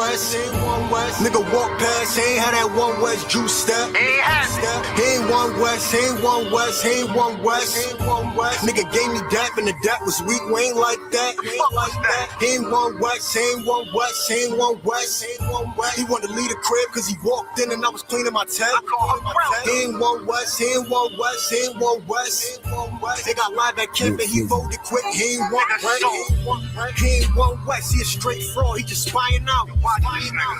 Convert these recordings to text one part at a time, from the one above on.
West. Nigga walk past, he ain't had that 1 West juice step. He ain't 1 West, he ain't 1 West, he ain't 1 West. Nigga gave me dap and the dap was weak, we ain't like that. He ain't 1 West, he ain't 1 West, he ain't 1 West. He wanted to leave the crib cause he walked in and I was cleaning my tech. He ain't 1 West, he ain't 1 West, he ain't 1 West. They got live at camp and he folded quick, he ain't 1 West. He ain't 1 West, he a straight fraud, he just spying out.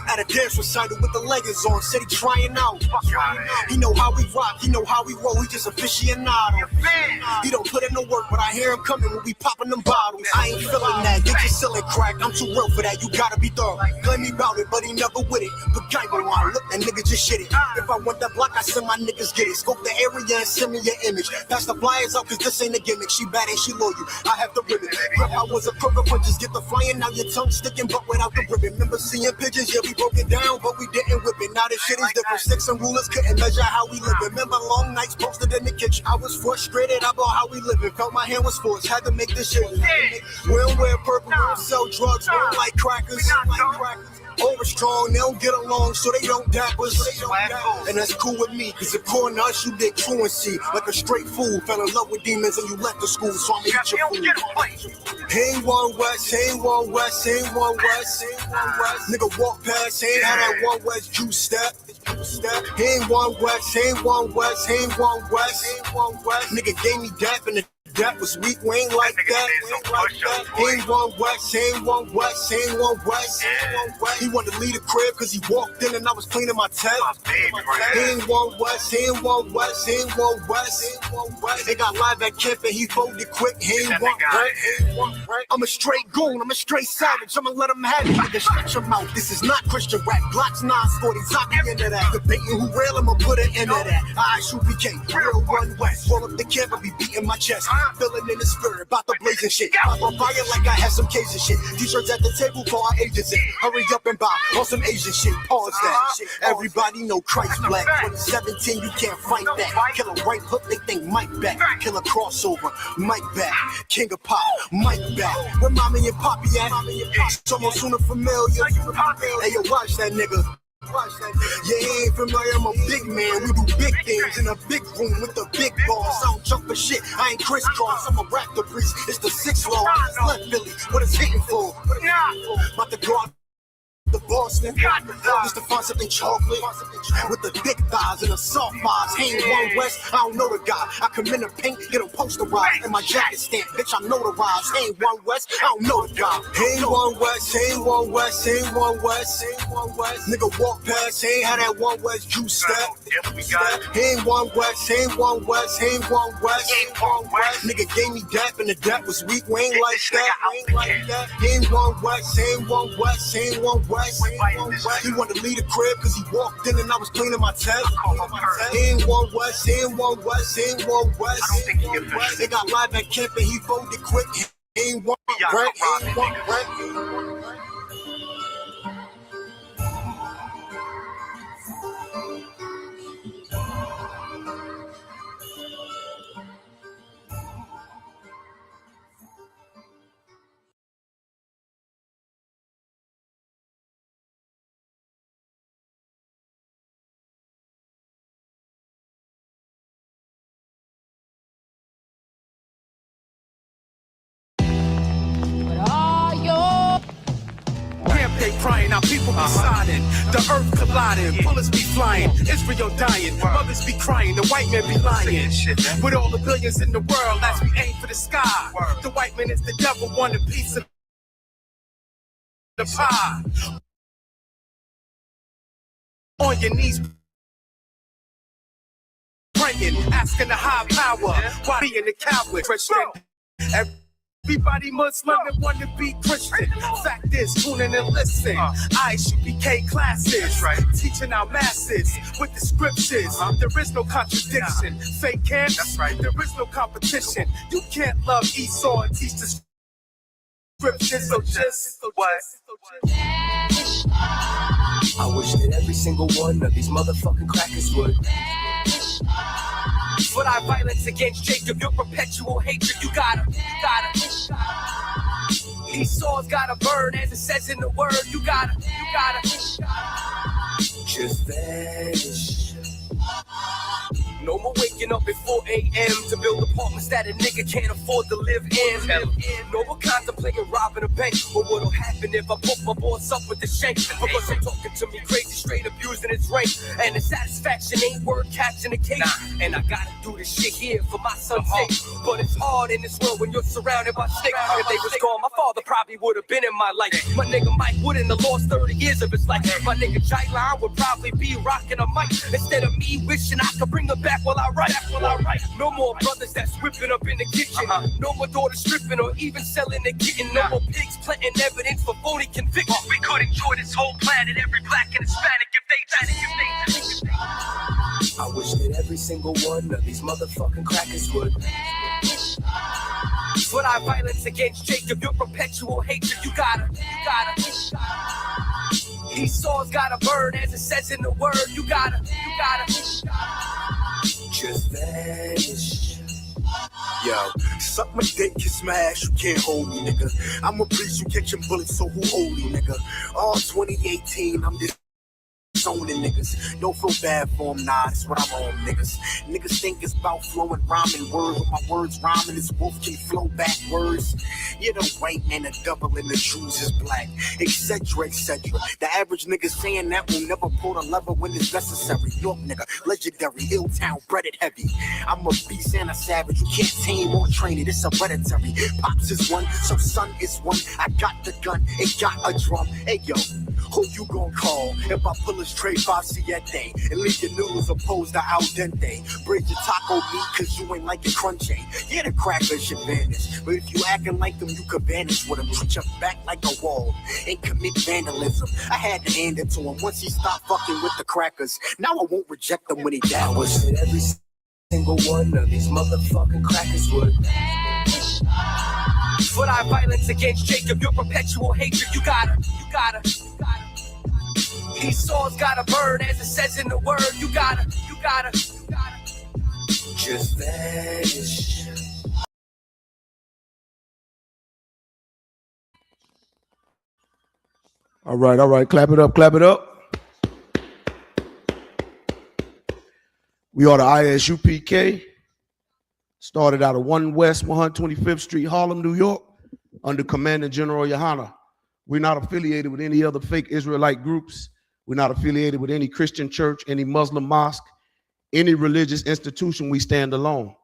At a dance recital with the leggings on, said he trying out. He know how we rock, he know how we roll, he just aficionado. He don't put in no work, but I hear him coming when we popping them bottles. I ain't feeling that, you're just selling crack, I'm too real for that, you gotta be thorough. Claim me about it, but he never with it. But Gango on, look, that nigga just shit it. If I want that block, I send my niggas get it. Scope the area and send me your image. Pass the flyers out, cause this ain't a gimmick. She bad and she loyal, I have the ribbon. Grip, I was a crook, but just get the flying, now your tongue sticking, but without the ribbon. Remember seeing pigeons, yeah, we broke it down, but we didn't whip it. Now this shit is different. Sticks and rulers couldn't measure how we live. Remember long nights posted in the kitchen. I was frustrated about how we living. Felt my hand was forced, had to make this shit. We don't wear purple, we don't sell drugs, we don't like crackers. Over strong, they don't get along, so they don't dap us. And that's cool with me, cause according to us, you did truancy. Like a straight fool, fell in love with demons and you left the school, so I'ma eat your food. He ain't 1 West, he ain't 1 West, he ain't 1 West. Nigga walk past, he ain't had that 1 West juice step. He ain't 1 West, he ain't 1 West, he ain't 1 West. Nigga gave me dap and the dap was weak, we ain't like that. He ain't 1 West, he ain't 1 West, he ain't 1 West. He wanted to leave the crib cause he walked in and I was cleaning my tech. He ain't 1 West, he ain't 1 West, he ain't 1 West. They got live at camp and he folded quick, he ain't 1 West. I'm a straight goon, I'm a straight savage, I'ma let him have it. Nigga, shut your mouth, this is not Christian rap. Glocks 940, talking into that. Debating who real, I'ma put an end to that. I.S.U.P.K, real 1 West. Roll up the camp and be beating my chest. Feeling in the spirit, about the blazing shit. Pop on fire like I had some Cajun shit. T-shirts at the table for our agents in. Hurry up and buy on some Asian shit. Pause that. Everybody know Christ black. 2017, you can't fight that. Kill a right hook, they think Mike back. Kill a crossover, Mike back. King of pop, Mike back. Where mommy and poppy at? Someone sooner familiar. Hey, yo, watch that nigga. Yeah, he ain't familiar, I'm a big man. We do big things in a big room with the big boss. I don't jump for shit, I ain't crisscross. I'm a raptor priest, it's the 6th law. It's left Philly, what it's hitting for? About to go out the Boston, just to find something chocolate with the thick thighs and the soft vibes. He ain't 1 West, I don't know the guy. I come in the paint, get him posterized, and my jacket stamp, bitch, I notarized. He ain't 1 West, I don't know the guy. He ain't 1 West, he ain't 1 West, he ain't 1 West. Nigga walk past, he ain't had that 1 West juice step. He ain't 1 West, he ain't 1 West, he ain't 1 West. Nigga gave me dap and the dap was weak, we ain't like that. He ain't 1 West, he ain't 1 West, he ain't 1 West. He wanted to leave the crib cause he walked in and I was cleaning my tech. He ain't 1 West, he ain't 1 West, he ain't 1 West. They got live at camp and he folded quick. He ain't 1 West, he ain't 1 West. They crying out, people be signing, the earth colliding, bullets be flying, Israel dying, mothers be crying, the white men be lying. With all the billions in the world, as we aim for the sky, the white man is the devil, want a piece of the pie. On your knees, praying, asking the high power, why being a coward, Christian? Everybody Muslim and want to be Christian. Fact is, tune in and listen. I.S.U.P.K classes, teaching our masses with the scriptures. There is no contradiction. Fake camps, there is no competition. You can't love Esau and teach the scriptures. So just what? I wish that every single one of these motherfucking crackers would. For thy violence against Jacob, your perpetual hatred, you gotta. These souls gotta burn, as it says in the word. You gotta just vanish. No more waking up at 4 a.m. to build apartments that a nigga can't afford to live in. No more contemplating robbing a bank. But what'll happen if I put my boss up with the shank? Because I'm talking to me crazy, straight abusing his rank. And the satisfaction ain't worth catching a case. And I gotta do this shit here for my son's sake. But it's hard in this world when you're surrounded by snakes. If they was gone, my father probably would have been in my life. My nigga Mike wouldn't have lost 30 years of his life. My nigga Jailan would probably be rocking a mic. Instead of me wishing I could bring her back while I write. No more brothers that's whipping up in the kitchen. No more daughters stripping or even selling the kitten. No more pigs planting evidence for phony convictions. We could enjoy this whole planet, every black and Hispanic, if they I wish that every single one of these motherfucking crackers would. For our violence against Jacob, your perpetual hatred, you gotta. These souls gotta burn, as it says in the word. You gotta. Just vanish. Yo, suck my dick, you smash, you can't hold me, nigga. I'm a priest, you catching bullets, so who holy, nigga? All 2018, I'm just zoning niggas. Don't feel bad for them, nah, that's what I'm on, niggas. Niggas think it's about flowing rhyming words, but my words rhyming, this wolf can flow backwards. You're the white man, the devil, and the Jews is black, etc., etc. The average nigga saying that will never pull the lever when it's necessary. York nigga, legendary, ill town, breaded heavy. I'm a beast and a savage, you can't tame or train it, it's hereditary. Pops is one, so son is one. I got the gun, it got a drum. Hey yo, who you gon' call if I pull a straight Faciete and leave your noodles opposed to al dente? Bridge your taco meat cause you ain't like your crunchy. Yeah, the crackers should vanish, but if you acting like them, you could vanish with them. Put your back like a wall and commit vandalism. I had to hand it to him once he stopped fucking with the crackers. Now I won't reject them when he dies. I wish that every single one of these motherfucking crackers would. For our violence against Jacob, your perpetual hatred, you gotta. These souls gotta burn, as it says in the word. You gotta. Just vanish. All right. Clap it up. We are the I.S.U.P.K. Started out of 1 West 125th Street, Harlem, New York, under Commanding General Yahanna. We're not affiliated with any other fake Israelite groups. We're not affiliated with any Christian church, any Muslim mosque, any religious institution. We stand alone.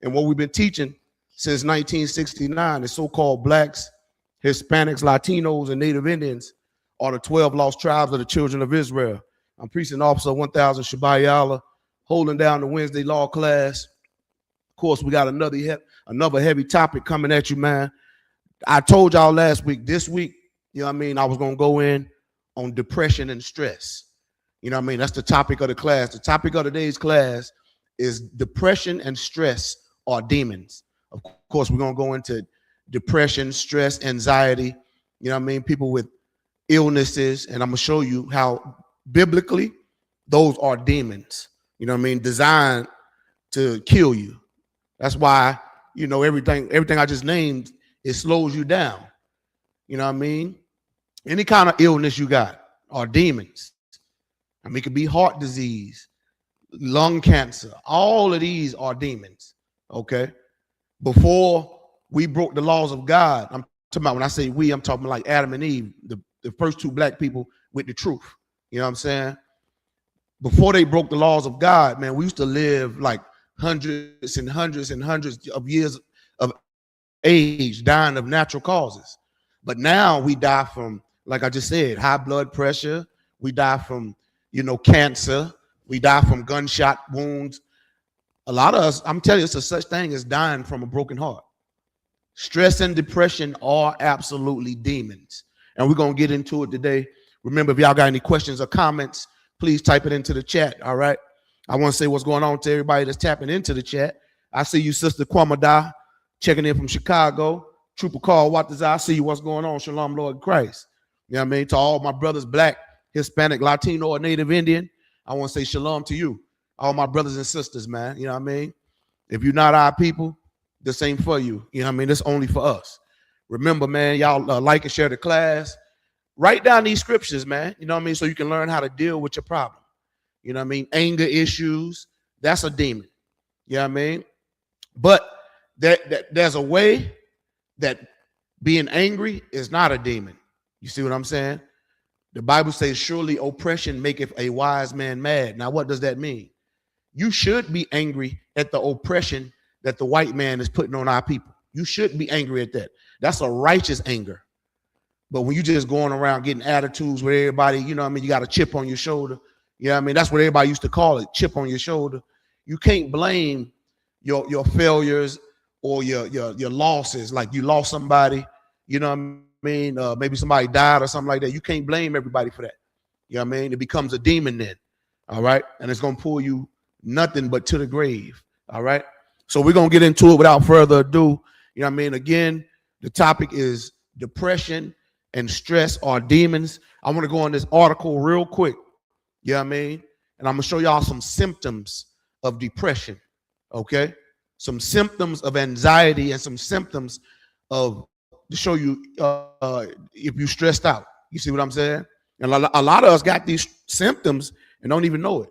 And what we've been teaching since 1969 is so-called blacks, Hispanics, Latinos, and Native Indians are the 12 lost tribes of the children of Israel. I'm Precinct Officer 1000 Shabayala, holding down the Wednesday law class. Of course, we got another heavy topic coming at you, man. I told y'all last week, this week, you know what I mean, I was going to go in on depression and stress. You know what I mean? That's the topic of the class. The topic of today's class is depression and stress are demons. Of course, we're going to go into depression, stress, anxiety, you know what I mean? People with illnesses, and I'm going to show you how biblically those are demons, you know what I mean? Designed to kill you. That's why, you know, everything I just named, it slows you down. You know what I mean? Any kind of illness you got are demons. I mean, it could be heart disease, lung cancer. All of these are demons, okay? Before we broke the laws of God, I'm talking about, when I say we, I'm talking like Adam and Eve, the first two black people with the truth. You know what I'm saying? Before they broke the laws of God, man, we used to live like hundreds and hundreds and hundreds of years of age, dying of natural causes. But now we die from, like I just said, high blood pressure. We die from, you know, cancer. We die from gunshot wounds. A lot of us, I'm telling you, it's a such thing as dying from a broken heart. Stress and depression are absolutely demons. And we're going to get into it today. Remember, if y'all got any questions or comments, please type it into the chat, all right? I want to say what's going on to everybody that's tapping into the chat. I see you, Sister Kwamada, checking in from Chicago. Trooper Carl Waters, I see you. What's going on? Shalom, Lord Christ. You know what I mean? To all my brothers, black, Hispanic, Latino, or Native Indian, I want to say shalom to you. All my brothers and sisters, man. You know what I mean? If you're not our people, this ain't for you. You know what I mean? This only for us. Remember, man, y'all like and share the class. Write down these scriptures, man. You know what I mean? So you can learn how to deal with your problem. You know what I mean? Anger issues, that's a demon. You know what I mean? But there's a way that being angry is not a demon. You see what I'm saying? The Bible says, surely oppression maketh a wise man mad. Now, what does that mean? You should be angry at the oppression that the white man is putting on our people. You should be angry at that. That's a righteous anger. But when you just going around getting attitudes with everybody, you know what I mean? You got a chip on your shoulder. You know what I mean? That's what everybody used to call it, chip on your shoulder. You can't blame your failures or your losses. Like you lost somebody, you know what I mean? Maybe somebody died or something like that. You can't blame everybody for that. You know what I mean? It becomes a demon then. All right. And it's going to pull you nothing but to the grave. All right. So we're going to get into it without further ado. You know what I mean? Again, the topic is depression and stress are demons. I want to go on this article real quick. You know what I mean? And I'm going to show y'all some symptoms of depression. Okay. Some symptoms of anxiety and some symptoms of to show you if you're stressed out. You see what I'm saying? And a lot of us got these symptoms and don't even know it.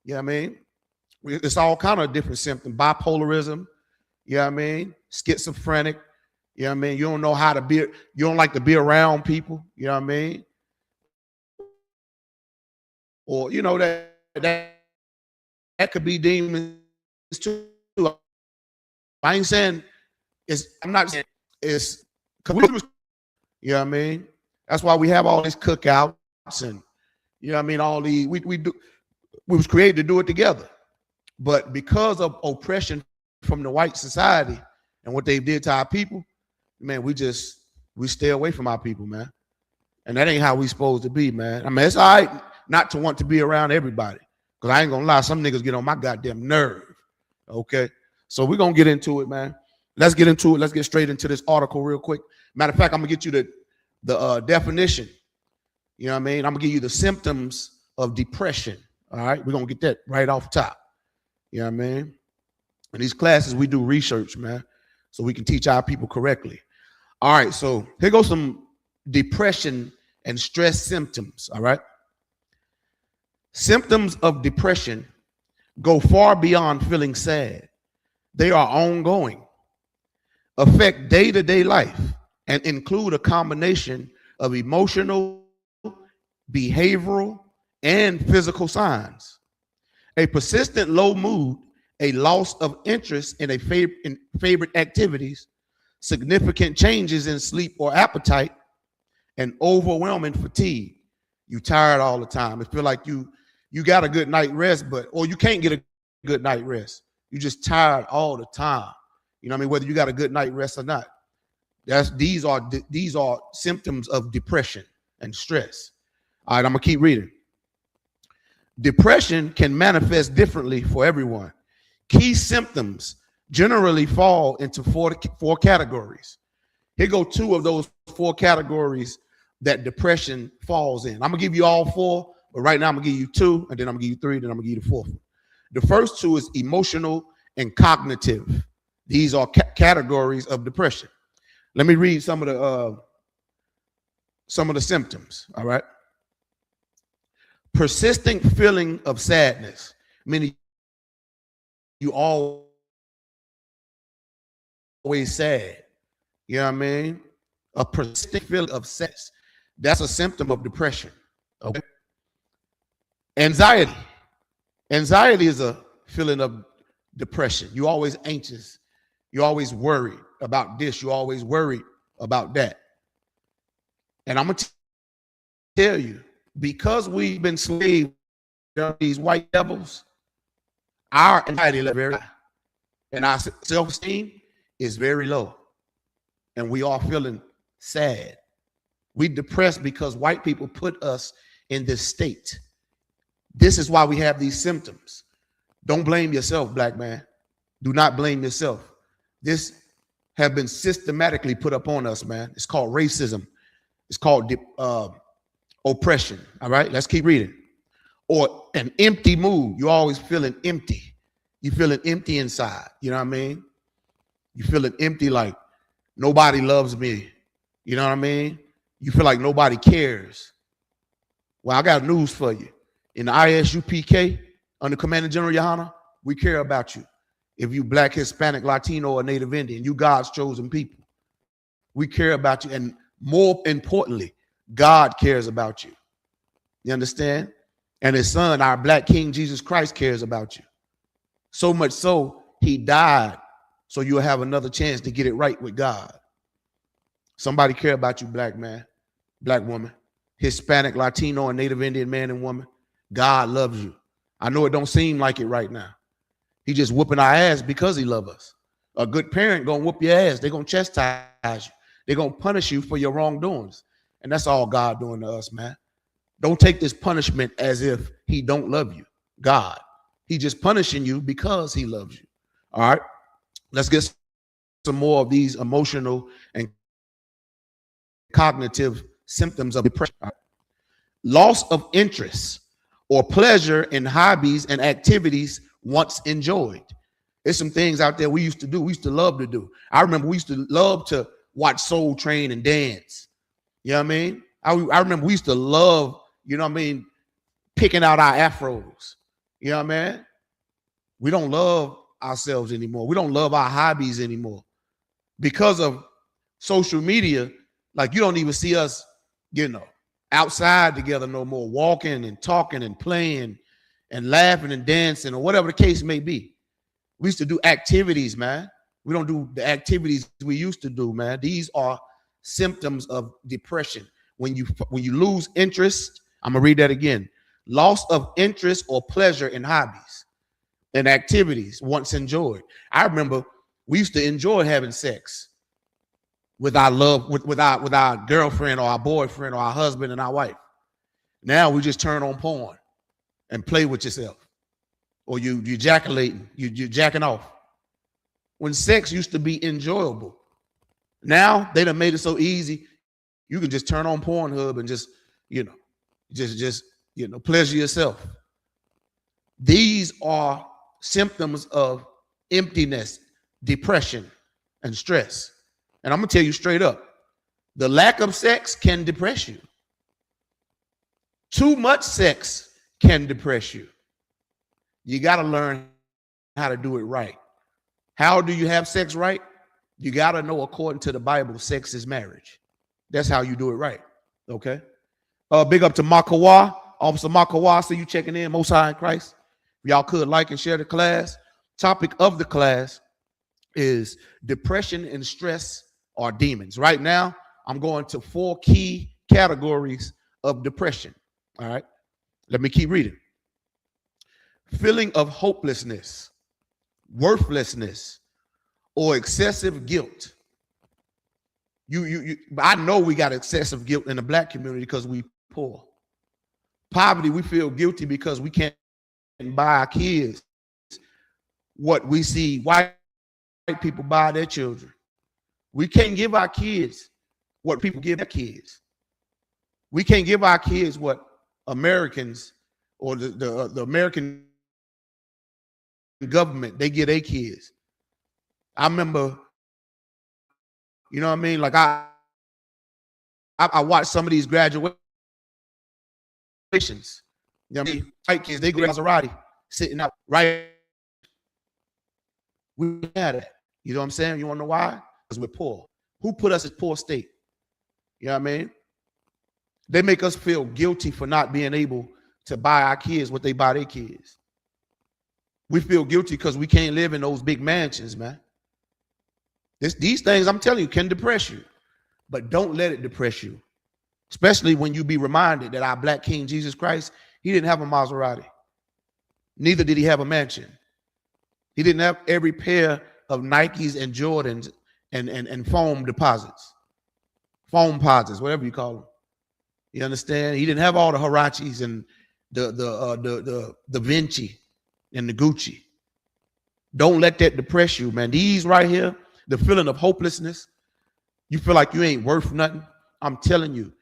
You know what I mean? It's all kind of different symptoms. Bipolarism, you know what I mean? Schizophrenic, you know what I mean? You don't know how to be, you don't like to be around people, you know what I mean? Or, you know, that could be demons too. I ain't saying I'm not saying it's, you know what I mean? That's why we have all these cookouts and, you know what I mean? All the, we was created to do it together. But because of oppression from the white society and what they did to our people, man, we stay away from our people, man. And that ain't how we supposed to be, man. I mean, it's all right not to want to be around everybody. Because I ain't gonna lie, some niggas get on my goddamn nerve. Okay. So we're gonna get into it, man. Let's get into it. Let's get straight into this article real quick. Matter of fact, I'm gonna get you the definition. You know what I mean? I'm gonna give you the symptoms of depression. All right, we're gonna get that right off top. You know what I mean? In these classes, we do research, man, so we can teach our people correctly. All right, so here goes some depression and stress symptoms. All right. Symptoms of depression go far beyond feeling sad. They are ongoing, affect day-to-day life, and include a combination of emotional, behavioral, and physical signs. A persistent low mood, a loss of interest in favorite activities, significant changes in sleep or appetite, and overwhelming fatigue. You tired all the time. It feel like you got a good night rest, or you can't get a good night rest. You just tired all the time. You know what I mean? Whether you got a good night rest or not. These are symptoms of depression and stress. All right, I'm gonna keep reading. Depression can manifest differently for everyone. Key symptoms generally fall into four categories. Here go two of those four categories that depression falls in. I'm gonna give you all four, but right now I'm gonna give you two, and then I'm gonna give you three, then I'm gonna give you the fourth one. The first two is emotional and cognitive. These are categories of depression. Let me read some of the symptoms. All right. Persistent feeling of sadness, meaning you always sad. You know what I mean? A persistent feeling of sadness. That's a symptom of depression. Okay. Anxiety. Anxiety is a feeling of depression. You're always anxious. You're always worried about this. You're always worried about that. And I'm going to tell you, because we've been slaved to these white devils, our anxiety level very high, and our self-esteem is very low. And we are feeling sad. We depressed because white people put us in this state. This is why we have these symptoms. Don't blame yourself, black man. Do not blame yourself. This have been systematically put up on us, man. It's called racism. It's called oppression. All right, let's keep reading. Or an empty mood. You're always feeling empty. You're feeling empty inside. You know what I mean? You're feeling empty, like Nobody loves me. You know what I mean? You feel like nobody cares. Well, I got news for you. In the I.S.U.P.K, under Commander General Yahanna, we care about you. If you Black, Hispanic, Latino, or Native Indian, you God's chosen people. We care about you. And more importantly, God cares about you. You understand? And his son, our Black King Jesus Christ, cares about you. So much so, he died so you'll have another chance to get it right with God. Somebody care about you, Black man, Black woman, Hispanic, Latino, and Native Indian man and woman. God loves you. I know it don't seem like it right now. He just whooping our ass because he loves us. A good parent gonna whoop your ass. They're gonna chastise you. They're gonna punish you for your wrongdoings. And that's all God doing to us, man. Don't take this punishment as if he don't love you. God. He just punishing you because he loves you. All right. Let's get some more of these emotional and cognitive symptoms of depression. Right. Loss of interest or pleasure in hobbies and activities once enjoyed. There's some things out there we used to do. We used to love to do. I remember we used to love to watch Soul Train and dance. You know what I mean? I remember we used to love, you know what I mean, picking out our afros. You know what I mean? We don't love ourselves anymore. We don't love our hobbies anymore. Because of social media, like you don't even see us, you know, outside together no more, walking and talking and playing and laughing and dancing or whatever the case may be. We used to do activities, man. We don't do the activities we used to do, man. These are symptoms of depression. When you lose interest, I'm gonna read that again. Loss of interest or pleasure in hobbies and activities once enjoyed. I remember we used to enjoy having sex with our love, with our girlfriend or our boyfriend or our husband and our wife. Now we just turn on porn and play with yourself, or you ejaculating, you jacking off. When sex used to be enjoyable, now they done made it so easy. You can just turn on Pornhub and just pleasure yourself. These are symptoms of emptiness, depression, and stress. And I'm gonna tell you straight up, the lack of sex can depress you. Too much sex can depress you. You got to learn how to do it right. How do you have sex right? You got to know, according to the Bible, sex is marriage. That's how you do it right. Okay. Big up to Makawa, Officer Makawa. See you checking in, Most High in Christ. If y'all could like and share the class. Topic of the class is depression and stress are demons. Right now, I'm going to 4 key categories of depression. All right. Let me keep reading. Feeling of hopelessness, worthlessness, or excessive guilt. I know we got excessive guilt in the Black community because we poor. Poverty, we feel guilty because we can't buy our kids what we see white people buy their children. We can't give our kids what people give their kids. We can't give our kids what Americans or the American government, they get their kids. I remember, you know what I mean? Like I watched some of these graduations. You know what I mean? White kids, they go to Maserati sitting out right. We had it. You know what I'm saying? You want to know why? Because we're poor. Who put us in poor state? You know what I mean? They make us feel guilty for not being able to buy our kids what they buy their kids. We feel guilty because we can't live in those big mansions, man. These things, I'm telling you, can depress you. But don't let it depress you. Especially when you be reminded that our Black King Jesus Christ, he didn't have a Maserati. Neither did he have a mansion. He didn't have every pair of Nikes and Jordans and foam deposits. Foam posits, whatever you call them. You understand? He didn't have all the Huaraches and the Vinci and the Gucci. Don't let that depress you, man. These right here, the feeling of hopelessness, you feel like you ain't worth nothing. I'm telling you,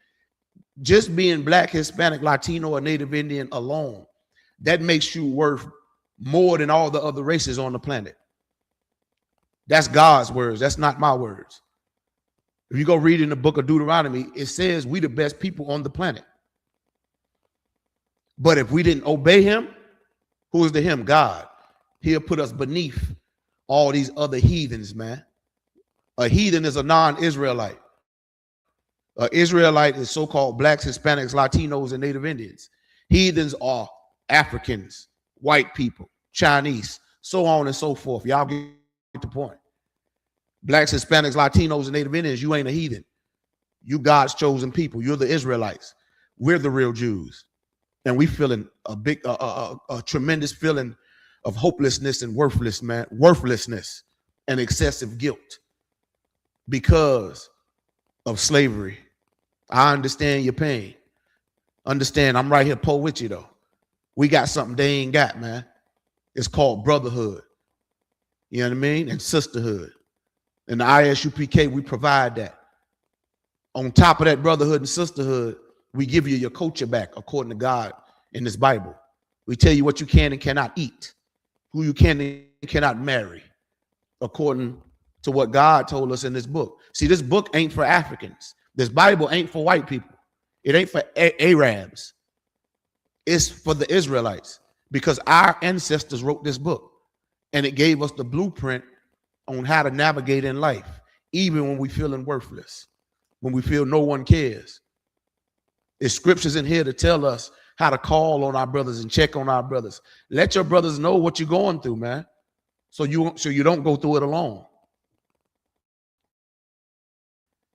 just being Black, Hispanic, Latino, or Native Indian alone, that makes you worth more than all the other races on the planet. That's God's words. That's not my words. If you go read in the book of Deuteronomy, it says we the best people on the planet. But if we didn't obey him, who is the him? God. He'll put us beneath all these other heathens, man. A heathen is a non-Israelite. An Israelite is so-called blacks, Hispanics, Latinos, and Native Indians. Heathens are Africans, white people, Chinese, so on and so forth. Y'all get the point. Blacks, Hispanics, Latinos, and Native Indians, you ain't a heathen. You God's chosen people. You're the Israelites. We're the real Jews. And we feeling a tremendous feeling of hopelessness and worthlessness and excessive guilt because of slavery. I understand your pain. Understand, I'm right here, Poe with you though. We got something they ain't got, man. It's called brotherhood. You know what I mean? And sisterhood. And the I.S.U.P.K, we provide that. On top of that brotherhood and sisterhood, we give you your culture back according to God in this Bible. We tell you what you can and cannot eat, who you can and cannot marry, according to what God told us in this book. See, this book ain't for Africans. This Bible ain't for white people. It ain't for Arabs. It's for the Israelites, because our ancestors wrote this book and it gave us the blueprint on how to navigate in life, even when we feeling worthless, when we feel no one cares. There's scriptures in here to tell us how to call on our brothers and check on our brothers. Let your brothers know what you're going through, man, so you don't go through it alone.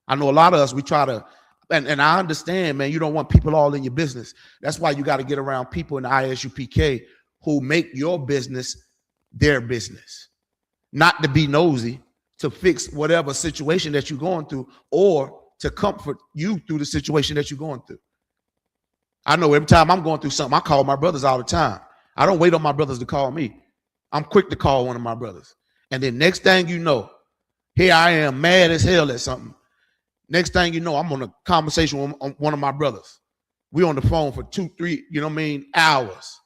I know a lot of us, we try to, and I understand, man, you don't want people all in your business. That's why you got to get around people in the I.S.U.P.K who make your business their business, not to be nosy, to fix whatever situation that you're going through or to comfort you through the situation that you're going through. I know every time I'm going through something, I call my brothers all the time. I don't wait on my brothers to call me. I'm quick to call one of my brothers. And then next thing you know, here I am mad as hell at something. Next thing you know, I'm on a conversation with one of my brothers. We on the phone for 2, 3, you know what I mean, hours.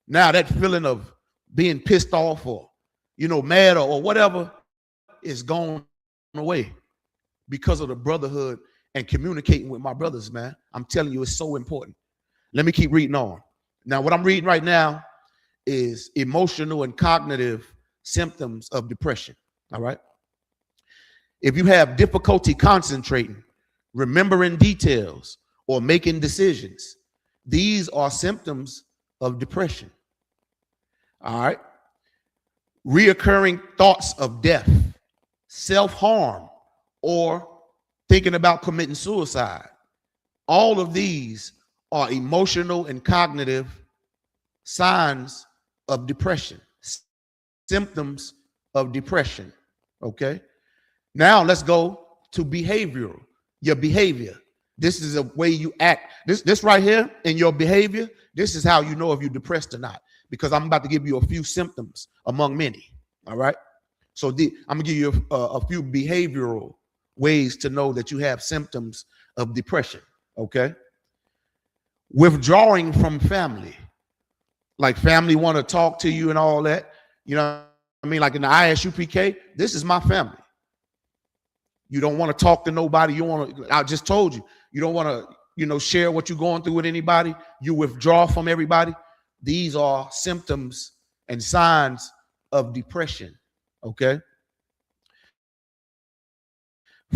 Now that feeling of being pissed off or, you know, mad or whatever is gone away because of the brotherhood and communicating with my brothers, man. I'm telling you, it's so important. Let me keep reading on. Now, what I'm reading right now is emotional and cognitive symptoms of depression. All right. If you have difficulty concentrating, remembering details, or making decisions, these are symptoms of depression. All right. Reoccurring thoughts of death, self-harm, or thinking about committing suicide. All of these are emotional and cognitive signs of depression, symptoms of depression. Okay. Now let's go to behavioral, your behavior. This is a way you act. This right here in your behavior, this is how you know if you're depressed or not, because I'm about to give you a few symptoms among many. All right. So I'm gonna give you a few behavioral ways to know that you have symptoms of depression. Okay. Withdrawing from family, like family want to talk to you and all that. You know what I mean? Like in the I.S.U.P.K, this is my family. You don't want to talk to nobody. You want to, I just told you, you don't want to, you know, share what you're going through with anybody. You withdraw from everybody. These are symptoms and signs of depression. Okay.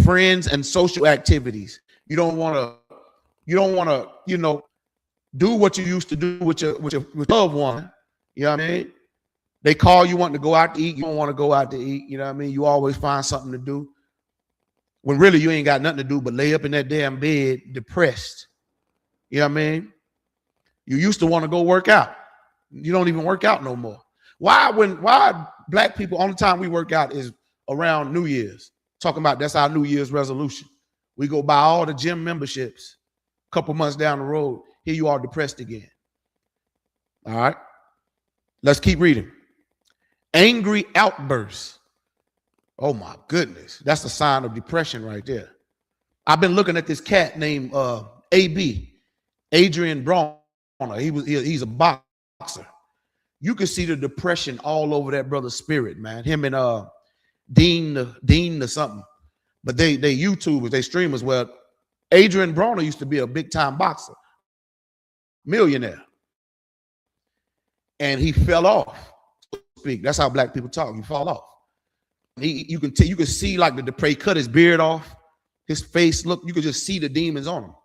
Friends and social activities. You don't want to, you know, do what you used to do with your loved one. You know what I mean? They call you wanting to go out to eat. You don't want to go out to eat. You know what I mean? You always find something to do, when really you ain't got nothing to do but lay up in that damn bed depressed. You know what I mean? You used to want to go work out. You don't even work out no more. Why black people, only time we work out is around New Year's. Talking about that's our New Year's resolution. We go buy all the gym memberships. A couple months down the road, here you are depressed again. All right. Let's keep reading. Angry outbursts. Oh my goodness, that's a sign of depression right there. I've been looking at this cat named AB, Adrian Bronner. He's a boxer. You can see the depression all over that brother's spirit, man. Him and Dean the something. But they YouTubers, they streamers. Well, Adrian Broner used to be a big time boxer, millionaire, and he fell off. So to speak. That's how black people talk. You fall off. You can see like the Dupre cut his beard off, his face. Look, you could just see the demons on him.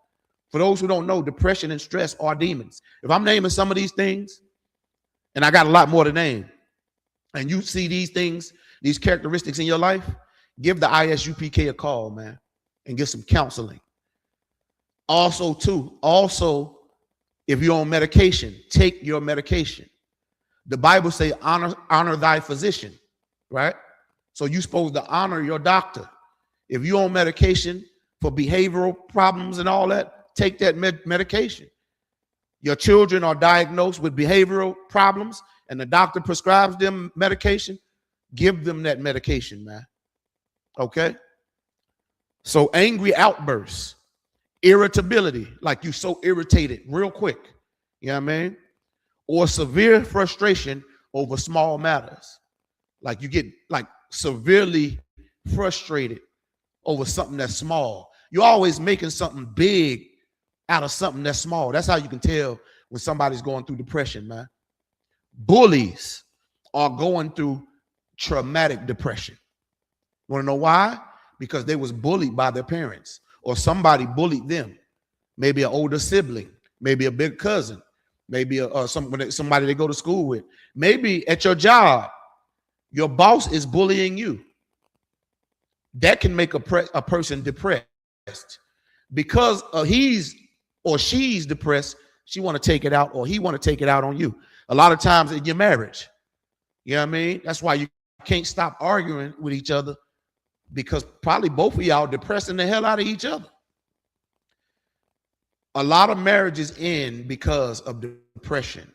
For those who don't know, depression and stress are demons. If I'm naming some of these things, and I got a lot more to name, and you see these things, these characteristics in your life, give the I.S.U.P.K a call, man, and get some counseling. Also, if you're on medication, take your medication. The Bible says honor thy physician, right? So you're supposed to honor your doctor. If you're on medication for behavioral problems and all that, take that medication. Your children are diagnosed with behavioral problems and the doctor prescribes them medication, give them that medication, man. Okay? So angry outbursts, irritability, like you're so irritated real quick, you know what I mean? Or severe frustration over small matters. Like you get like severely frustrated over something that's small. You're always making something big out of something that's small. That's how you can tell when somebody's going through depression, man. Bullies are going through traumatic depression. Want to know why? Because they was bullied by their parents or somebody bullied them. Maybe an older sibling, maybe a big cousin, maybe somebody they go to school with. Maybe at your job, your boss is bullying you. That can make a person depressed. Because he's or she's depressed, she want to take it out or he want to take it out on you. A lot of times in your marriage, you know what I mean? That's why you can't stop arguing with each other, because probably both of y'all depressing the hell out of each other. A lot of marriages end because of depression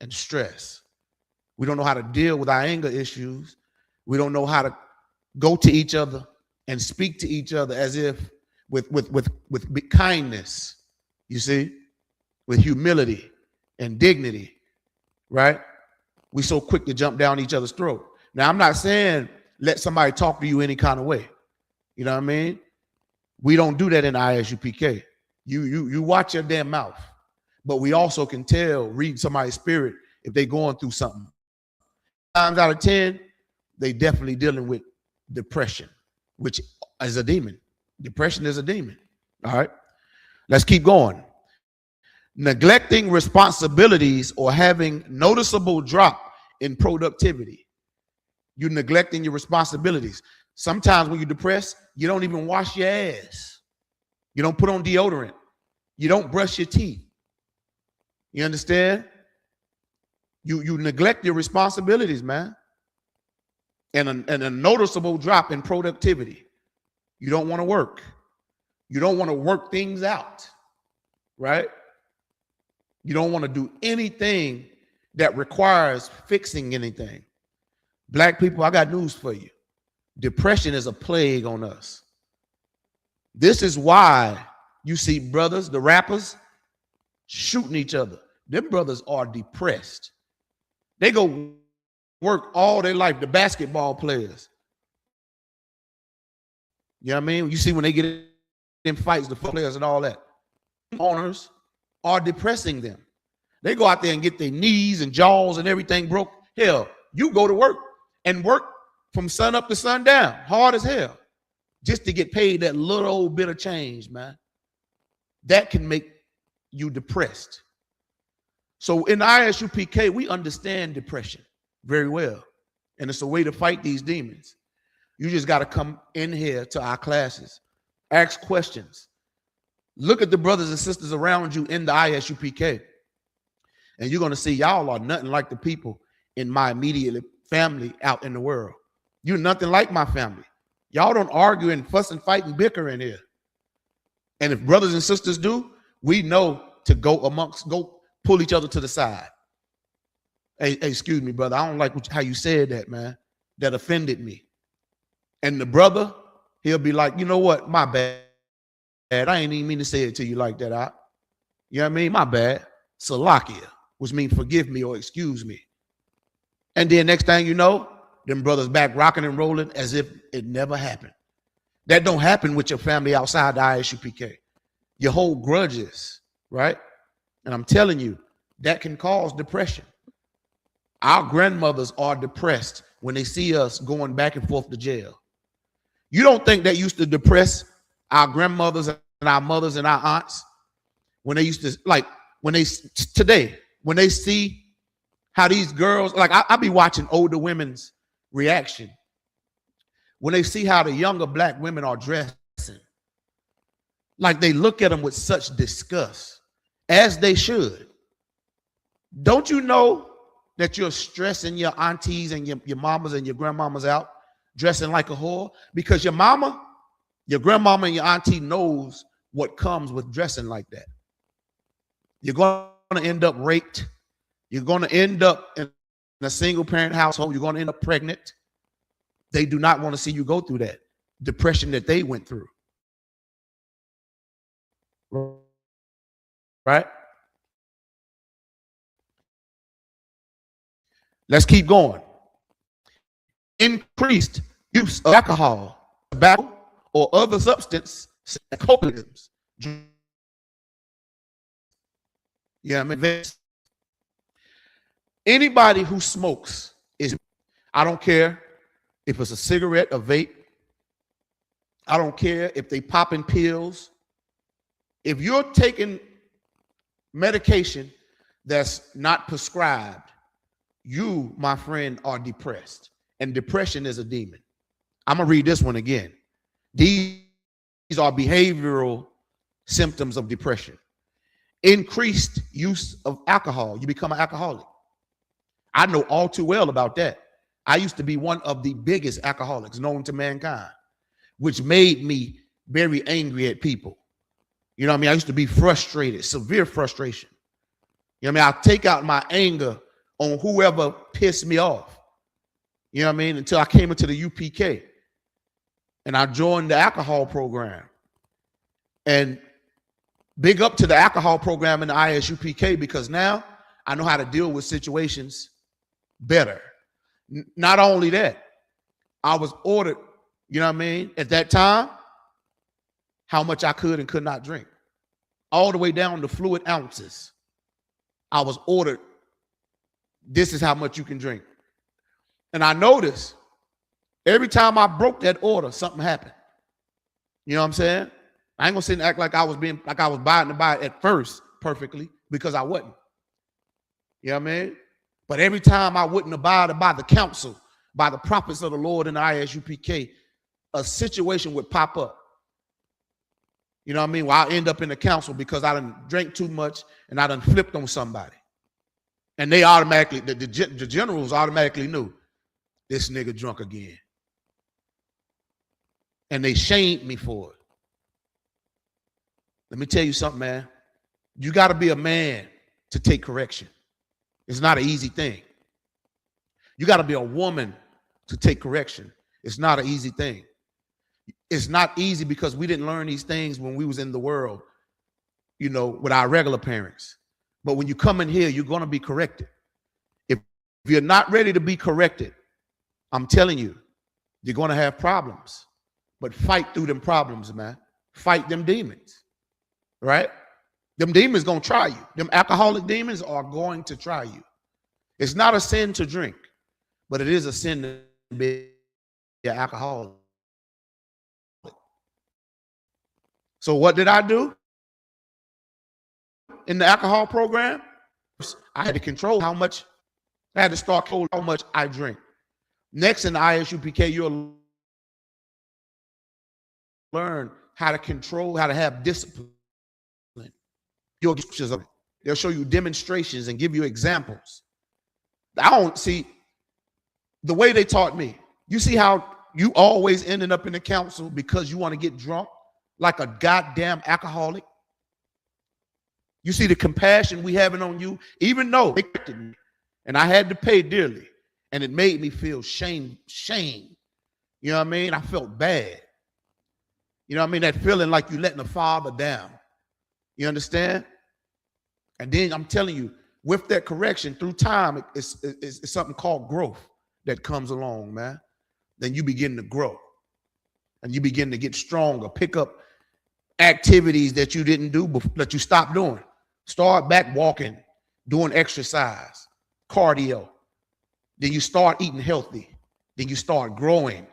and stress. We don't know how to deal with our anger issues. We don't know how to go to each other and speak to each other as if with kindness, you see, with humility and dignity, right? We so quick to jump down each other's throat. Now, I'm not saying let somebody talk to you any kind of way. You know what I mean? We don't do that in I.S.U.P.K. You watch your damn mouth. But we also can tell, read somebody's spirit if they're going through something. 9 times out of 10, they definitely dealing with depression, which is a demon. Depression is a demon. All right. Let's keep going. Neglecting responsibilities or having noticeable drop in productivity. You're neglecting your responsibilities. Sometimes when you're depressed, you don't even wash your ass. You don't put on deodorant. You don't brush your teeth. You understand? You neglect your responsibilities, man. And a noticeable drop in productivity. You don't want to work. You don't want to work things out, right? You don't want to do anything that requires fixing anything. Black people, I got news for you. Depression is a plague on us. This is why you see brothers, the rappers, shooting each other. Them brothers are depressed. They go work all their life, the basketball players. You know what I mean? You see when they get in fights, the football players and all that. Owners are depressing them. They go out there and get their knees and jaws and everything broke. Hell, you go to work and work from sun up to sundown, hard as hell, just to get paid that little old bit of change, man. That can make you depressed. So in I.S.U.P.K, we understand depression very well. And it's a way to fight these demons. You just got to come in here to our classes, ask questions, look at the brothers and sisters around you in the I.S.U.P.K. And you're going to see y'all are nothing like the people in my immediate family out in the world. You're nothing like my family. Y'all don't argue and fuss and fight and bicker in here. And if brothers and sisters do, we know to go pull each other to the side. Hey, excuse me, brother. I don't like how you said that, man. That offended me. And the brother, he'll be like, you know what? My bad. I ain't even mean to say it to you like that. You know what I mean? My bad. Salakia, which means forgive me or excuse me. And then next thing you know, them brothers back rocking and rolling as if it never happened. That don't happen with your family outside the ISUPK. You hold grudges, right? And I'm telling you, that can cause depression. Our grandmothers are depressed when they see us going back and forth to jail. You don't think that used to depress our grandmothers and our mothers and our aunts when they used to, like, when they see how these girls, like, I be watching older women's reaction when they see how the younger black women are dressing. Like, they look at them with such disgust, as they should. Don't you know that you're stressing your aunties and your mamas and your grandmamas out dressing like a whore? Because your mama, your grandmama, and your auntie knows what comes with dressing like that. You're going to end up raped. You're going to end up in a single parent household. You're going to end up pregnant. They do not want to see you go through that depression that they went through. Right? Let's keep going. Increased use of alcohol, tobacco, or other substance, cocaines. Yeah, I mean, anybody who smokes is, I don't care if it's a cigarette, a vape. I don't care if they popping pills. If you're taking medication that's not prescribed, you, my friend, are depressed. And depression is a demon. I'm going to read this one again. These are behavioral symptoms of depression. Increased use of alcohol. You become an alcoholic. I know all too well about that. I used to be one of the biggest alcoholics known to mankind, which made me very angry at people. You know what I mean? I used to be frustrated, severe frustration. You know what I mean? I'll take out my anger on whoever pissed me off. You know what I mean? Until I came into the UPK and I joined the alcohol program. And big up to the alcohol program in the I.S.U.P.K, because now I know how to deal with situations better. Not only that, I was ordered, you know what I mean, at that time, how much I could and could not drink, all the way down to fluid ounces. I was ordered, this is how much you can drink. And I noticed every time I broke that order, something happened. You know what I'm saying? I ain't gonna sit and act like I was buying to buy it at first perfectly, because I wasn't. You know what I mean? But every time I wouldn't abide by the counsel, by the prophets of the Lord in the I.S.U.P.K, a situation would pop up. You know what I mean? Well, I'll end up in the council because I done drank too much and I done flipped on somebody. And they automatically, the generals automatically knew, this nigga drunk again. And they shamed me for it. Let me tell you something, man. You got to be a man to take correction. It's not an easy thing. You got to be a woman to take correction. It's not an easy thing. It's not easy because we didn't learn these things when we was in the world, you know, with our regular parents. But when you come in here, you're going to be corrected. If you're not ready to be corrected, I'm telling you, you're going to have problems. But fight through them problems, man. Fight them demons, right? Them demons going to try you. Them alcoholic demons are going to try you. It's not a sin to drink, but it is a sin to be an alcoholic. So what did I do in the alcohol program? I had to control how much, I had to start controlling how much I drink. Next in the I.S.U.P.K, you'll learn how to control, how to have discipline. You'll get pictures of it. They'll show you demonstrations and give you examples. I don't see the way they taught me. You see how you always ending up in the council because you want to get drunk like a goddamn alcoholic? You see the compassion we having on you, even though they corrected me and I had to pay dearly, and it made me feel shame. You know what I mean? I felt bad. You know what I mean? That feeling like you letting the father down. You understand? And then I'm telling you, with that correction through time, it's something called growth that comes along, man. Then you begin to grow. and you begin to get stronger, pick up activities that you didn't do, that you stopped doing. Start back walking, doing exercise, cardio. Then you start eating healthy. Then you start growing.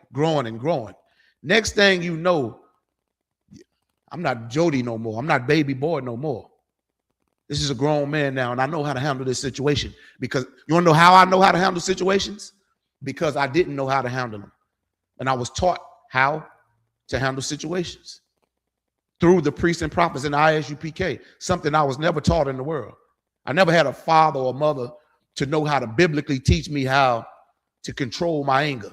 Next thing you know, I'm not Jody no more. I'm not baby boy no more. This is a grown man now, and I know how to handle this situation. Because you want to know how I know how to handle situations? Because I didn't know how to handle them. And I was taught how to handle situations through the priests and prophets in the I.S.U.P.K, something I was never taught in the world. I never had a father or mother to know how to biblically teach me how to control my anger,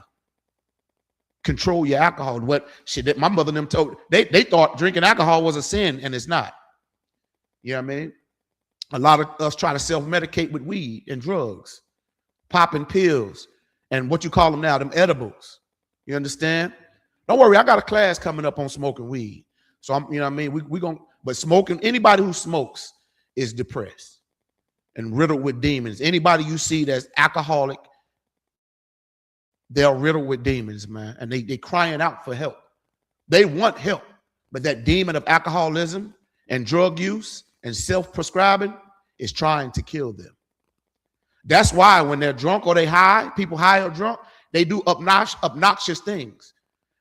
control your alcohol. What shit that my mother and them told, they thought drinking alcohol was a sin, and it's not. You know what I mean? A lot of us try to self-medicate with weed and drugs, popping pills, and what you call them now, them edibles. You understand? Don't worry, I got a class coming up on smoking weed. So I'm, you know what I mean? We gonna, but smoking, anybody who smokes is depressed and riddled with demons. Anybody you see that's alcoholic, they're riddled with demons, man. And they crying out for help. They want help, but that demon of alcoholism and drug use and self-prescribing is trying to kill them. That's why when they're drunk or they high, people high or drunk, they do obnoxious things.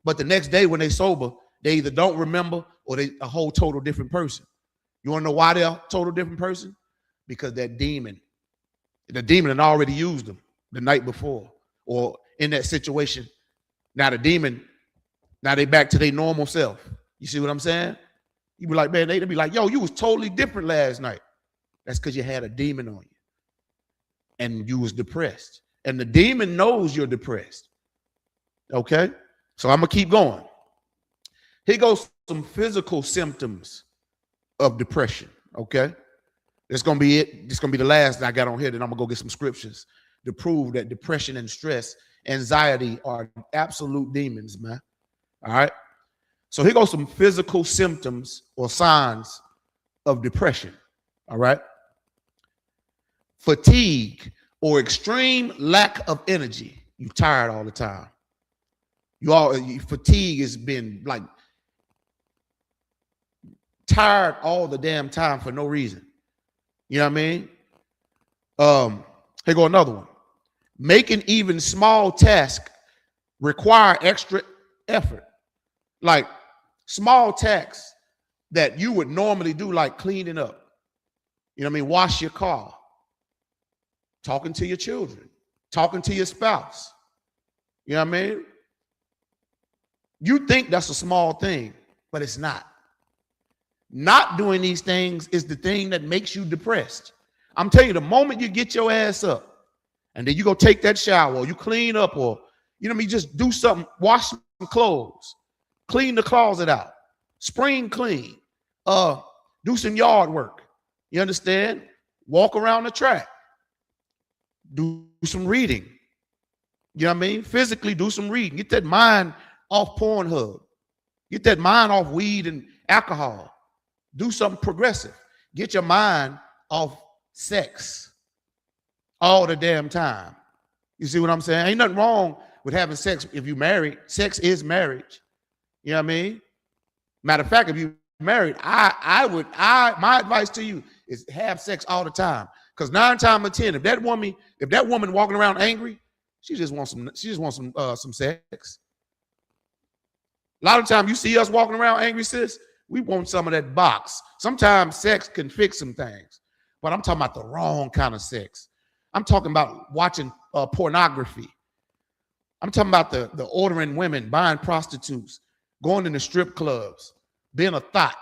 But the next day when they sober, they either don't remember or they a whole total different person. You want to know why they're a total different person? Because that demon, the demon had already used them the night before or in that situation. Now the demon, now they back to their normal self. You see what I'm saying? You be like, man, they'd be like, yo, you was totally different last night. That's because you had a demon on you and you was depressed. And the demon knows you're depressed. Okay? So I'm going to keep going. Here goes some physical symptoms of depression. Okay? That's going to be it. This is going to be the last that I got on here. Then I'm going to go get some scriptures to prove that depression and stress, anxiety are absolute demons, man. All right? So here goes some physical symptoms or signs of depression. All right? Fatigue or extreme lack of energy. You're tired all the time. Fatigue has been like tired all the damn time for no reason. You know what I mean? Here go another one. Making even small tasks require extra effort. Like small tasks that you would normally do, like cleaning up. You know what I mean? Wash your car. Talking to your children. Talking to your spouse. You know what I mean? You think that's a small thing, but it's not. Not doing these things is the thing that makes you depressed. I'm telling you, the moment you get your ass up and then you go take that shower or you clean up or, you know what I mean, just do something, wash some clothes, clean the closet out, spring clean, do some yard work. You understand? Walk around the track, do some reading. You know what I mean? Physically do some reading. Get that mind off Pornhub. Get that mind off weed and alcohol. Do something progressive. Get your mind off sex all the damn time. You see what I'm saying? Ain't nothing wrong with having sex if you married. Sex is marriage. You know what I mean? Matter of fact, if you married, my advice to you is have sex all the time. Because 9 times out of 10, if that woman walking around angry, she just wants some sex. A lot of times you see us walking around angry, sis, we want some of that box. Sometimes sex can fix some things, but I'm talking about the wrong kind of sex. I'm talking about watching pornography. I'm talking about the ordering women, buying prostitutes, going into strip clubs, being a thot,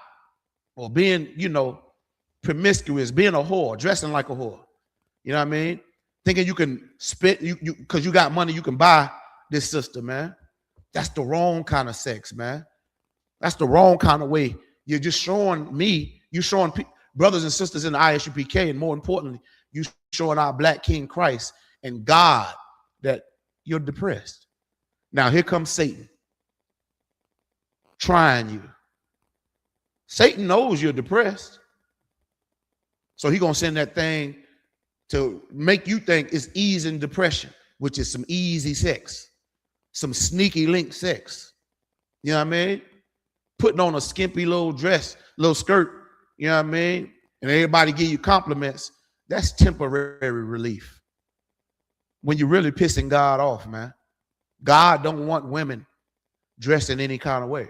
or being, you know, promiscuous, being a whore, dressing like a whore. You know what I mean? Thinking you can spit, because you got money, you can buy this sister, man. That's the wrong kind of sex, man. That's the wrong kind of way. You're just showing me, you're showing brothers and sisters in the I.S.U.P.K, and more importantly, you showing our Black King Christ and God that you're depressed. Now here comes Satan trying you. Satan knows you're depressed. So he's going to send that thing to make you think it's easing depression, which is some easy sex, some sneaky link sex. You know what I mean? Putting on a skimpy little dress, little skirt, you know what I mean? And everybody give you compliments. That's temporary relief. When you're really pissing God off, man. God don't want women dressed in any kind of way.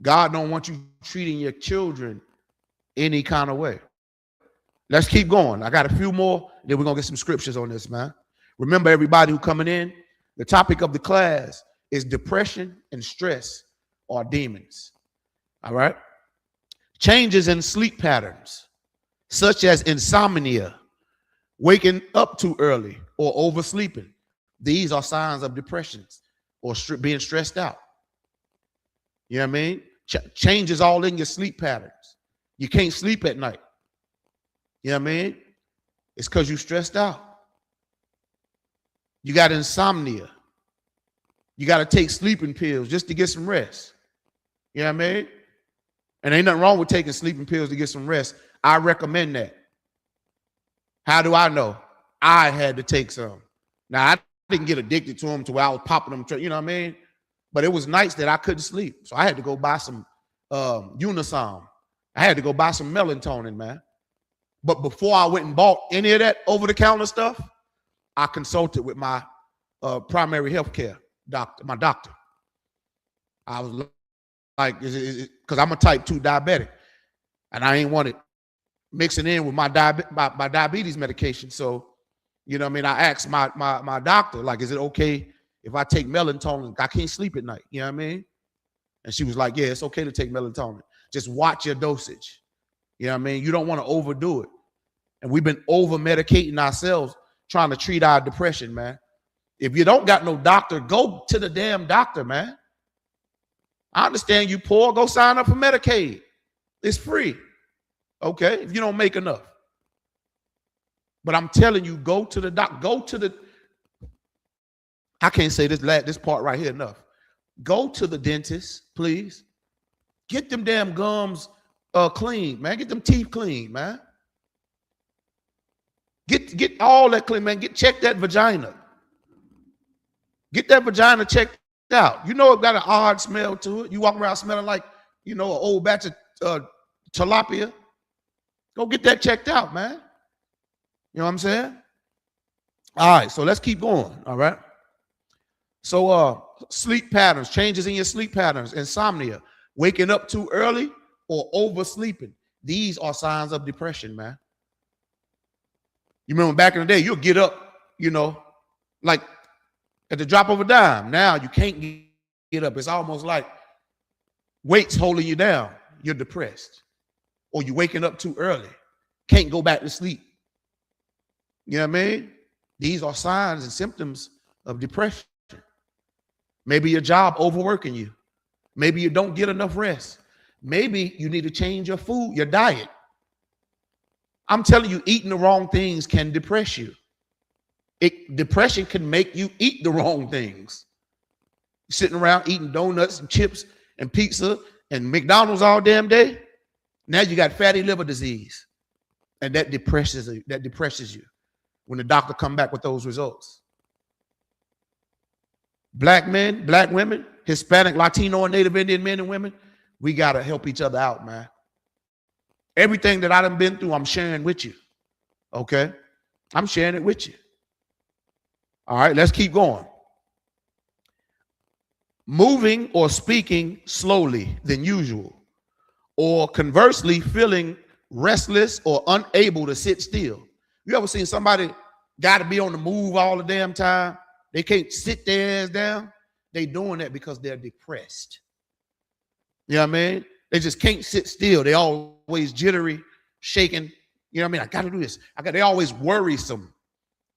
God don't want you treating your children any kind of way. Let's keep going. I got a few more, then we're going to get some scriptures on this, man. Remember, everybody who coming in, the topic of the class is depression and stress are demons. All right? Changes in sleep patterns, such as insomnia, waking up too early, or oversleeping. These are signs of depressions or being stressed out. You know what I mean? Changes all in your sleep patterns. You can't sleep at night. You know what I mean? It's because you're stressed out. You got insomnia. You got to take sleeping pills just to get some rest. You know what I mean? And ain't nothing wrong with taking sleeping pills to get some rest. I recommend that. How do I know? I had to take some. Now, I didn't get addicted to them to where I was popping them, you know what I mean? But it was nights that I couldn't sleep. So I had to go buy some Unisom. I had to go buy some melatonin, man. But before I went and bought any of that over-the-counter stuff, I consulted with my primary health care doctor, my doctor. I was like, because I'm a type 2 diabetic, and I ain't want it mixing in with my diabetes medication. So, you know what I mean? I asked my doctor, like, is it okay if I take melatonin? I can't sleep at night. You know what I mean? And she was like, yeah, it's okay to take melatonin. Just watch your dosage. You know what I mean? You don't want to overdo it. And we've been over-medicating ourselves trying to treat our depression, man. If you don't got no doctor, go to the damn doctor, man. I understand you poor. Go sign up for Medicaid. It's free. Okay, if you don't make enough. But I'm telling you, go to the doctor. Go to the, I can't say this part right here enough. Go to the dentist, please. Get them damn gums clean, man. Get them teeth clean, man. Get all that clean, man. Check that vagina. Get that vagina checked out. You know it got an odd smell to it. You walk around smelling like, you know, an old batch of tilapia. Go get that checked out, man. You know what I'm saying? All right, so let's keep going, all right? So sleep patterns, changes in your sleep patterns, insomnia, waking up too early or oversleeping. These are signs of depression, man. You remember back in the day, you'll get up, you know, like at the drop of a dime. Now you can't get up. It's almost like weights holding you down. You're depressed. Or you're waking up too early. Can't go back to sleep. You know what I mean? These are signs and symptoms of depression. Maybe your job overworking you. Maybe you don't get enough rest. Maybe you need to change your food, your diet. I'm telling you, eating the wrong things can depress you. Depression can make you eat the wrong things. Sitting around eating donuts and chips and pizza and McDonald's all damn day. Now you got fatty liver disease. And that depresses you when the doctor come back with those results. Black men, black women, Hispanic, Latino, and Native Indian men and women, we got to help each other out, man. Everything that I done been through, I'm sharing with you. Okay? I'm sharing it with you. All right, let's keep going. Moving or speaking slowly than usual, or conversely feeling restless or unable to sit still. You ever seen somebody got to be on the move all the damn time? They can't sit their ass down. They doing that because they're depressed. You know what I mean? They just can't sit still. They always jittery, shaking. You know what I mean? I got to do this. They always worrisome.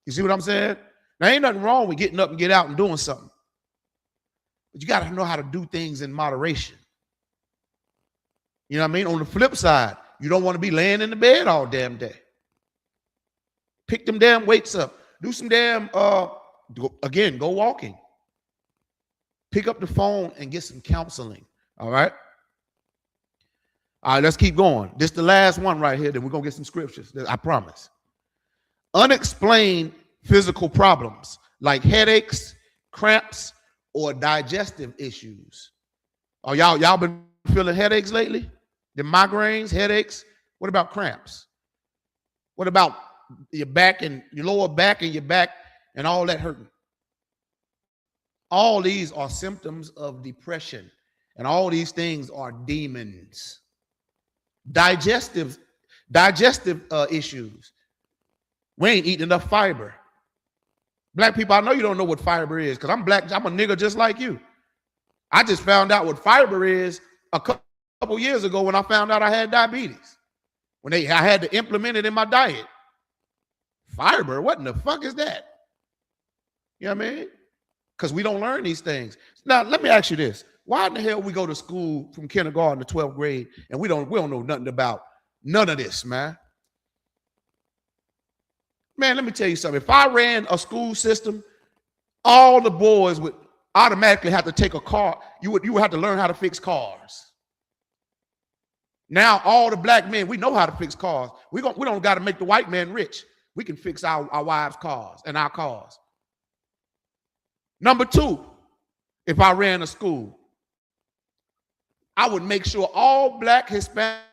You see what I'm saying? Now, ain't nothing wrong with getting up and get out and doing something. But you got to know how to do things in moderation. You know what I mean? On the flip side, you don't want to be laying in the bed all damn day. Pick them damn weights up. Do some damn, go walking. Pick up the phone and get some counseling. All right? All right, let's keep going. This is the last one right here. Then we're going to get some scriptures. I promise. Unexplained physical problems like headaches, cramps, or digestive issues. Oh, y'all been feeling headaches lately? The migraines, headaches? What about cramps? What about your back and your lower back and your back and all that hurting? All these are symptoms of depression, and all these things are demons. Digestive issues. We ain't eating enough fiber. Black people, I know you don't know what fiber is because I'm black. I'm a nigga just like you. I just found out what fiber is a couple years ago when I found out I had diabetes. When I had to implement it in my diet. Fiber, what in the fuck is that? You know what I mean? Because we don't learn these things. Now, let me ask you this. Why in the hell we go to school from kindergarten to 12th grade and we don't know nothing about none of this, man? Man, let me tell you something. If I ran a school system, all the boys would automatically have to take a car. You would have to learn how to fix cars. Now, all the black men, we know how to fix cars. We don't got to make the white man rich. We can fix our wives' cars and our cars. Number two, if I ran a school, I would make sure all black, Hispanic,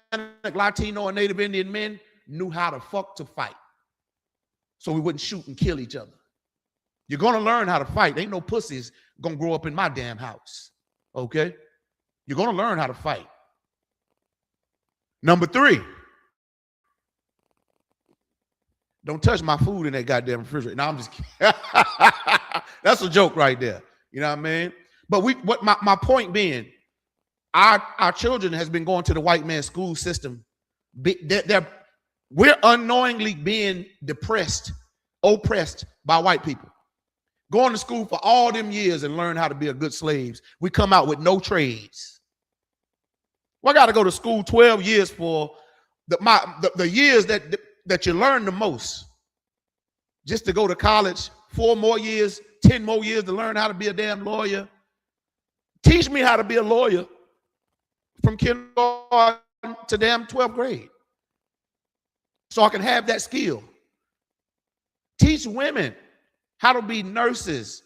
Latino, and Native Indian men knew how to fuck to fight. So we wouldn't shoot and kill each other. You're going to learn how to fight. Ain't no pussies going to grow up in my damn house. Okay? You're going to learn how to fight. Number three, don't touch my food in that goddamn refrigerator. No, I'm just kidding. That's a joke right there. You know what I mean? But my point being, our children has been going to the white man's school system. We're unknowingly being oppressed by white people. Going to school for all them years and learn how to be a good slaves. We come out with no trades. Well, I got to go to school 12 years for the years that you learn the most. Just to go to college 4 more years, 10 more years to learn how to be a damn lawyer. Teach me how to be a lawyer from kindergarten to damn 12th grade. So I can have that skill. Teach women how to be nurses.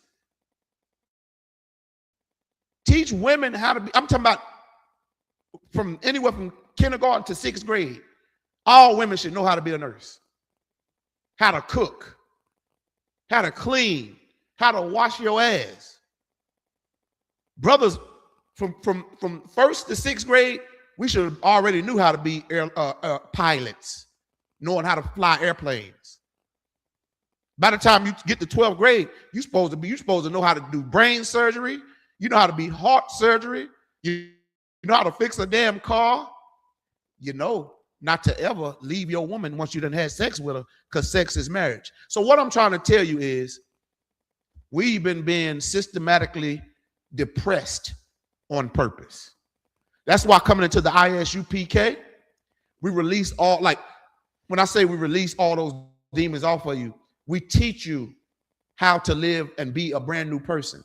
Teach women how to be, I'm talking about from anywhere from kindergarten to 6th grade. All women should know how to be a nurse. How to cook. How to clean. How to wash your ass. Brothers, from 1st to 6th grade, we should have already knew how to be pilots, knowing how to fly airplanes. By the time you get to 12th grade, you're supposed to know how to do brain surgery. You know how to be heart surgery. You know how to fix a damn car. You know not to ever leave your woman once you done had sex with her, because sex is marriage. So what I'm trying to tell you is we've been being systematically depressed on purpose. That's why coming into the I.S.U.P.K, we release all, like when I say we release all those demons off of you, we teach you how to live and be a brand new person.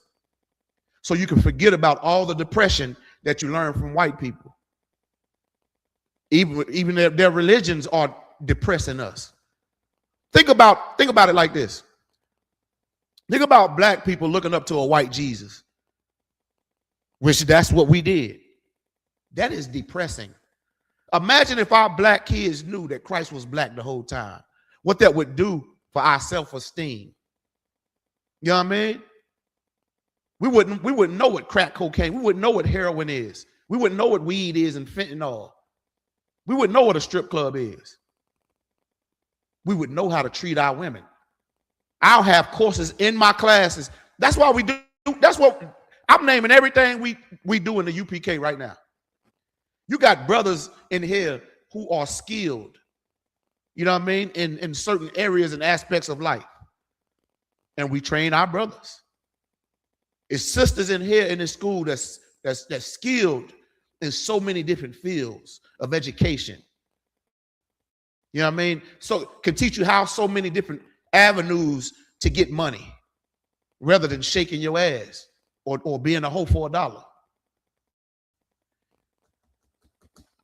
So you can forget about all the depression that you learn from white people. Even their religions are depressing us. Think about it like this. Think about black people looking up to a white Jesus, which that's what we did. That is depressing. Imagine if our black kids knew that Christ was black the whole time. What that would do for our self-esteem. You know what I mean? We wouldn't know what crack cocaine, we wouldn't know what heroin is. We wouldn't know what weed is and fentanyl. We wouldn't know what a strip club is. We would know how to treat our women. I'll have courses in my classes. That's why we do. That's what I'm naming everything we do in the UPK right now. You got brothers in here who are skilled, you know what I mean, in certain areas and aspects of life. And we train our brothers. It's sisters in here in this school that's skilled in so many different fields of education. You know what I mean? So can teach you how so many different avenues to get money rather than shaking your ass or being a hoe for $1.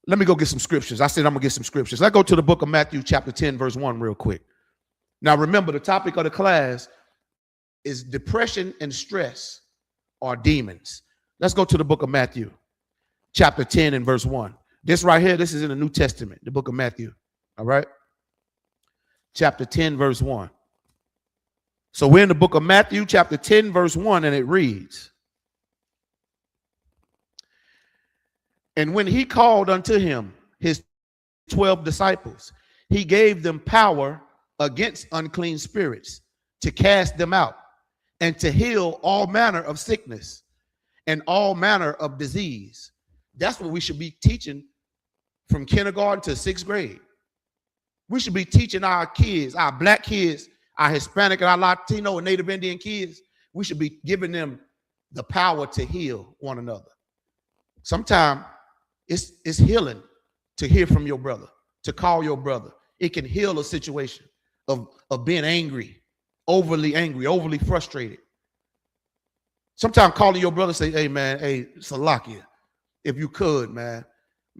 Let me go get some scriptures. I said I'm gonna get some scriptures. Let's go to the book of Matthew chapter 10 verse 1 real quick. Now remember, the topic of the class is depression and stress are demons. Let's go to the book of Matthew, chapter 10 and verse 1. This right here, this is in the New Testament, the book of Matthew. All right. Chapter 10, verse 1. So we're in the book of Matthew, chapter 10, verse 1, and it reads, and when he called unto him his 12 disciples, he gave them power against unclean spirits to cast them out and to heal all manner of sickness and all manner of disease. That's what we should be teaching from kindergarten to 6th grade. We should be teaching our kids, our black kids, our Hispanic and our Latino and Native Indian kids. We should be giving them the power to heal one another. Sometimes it's healing to hear from your brother, to call your brother. It can heal a situation of being angry, overly frustrated. Sometimes calling your brother, say, hey, man, hey, Salakia, if you could, man,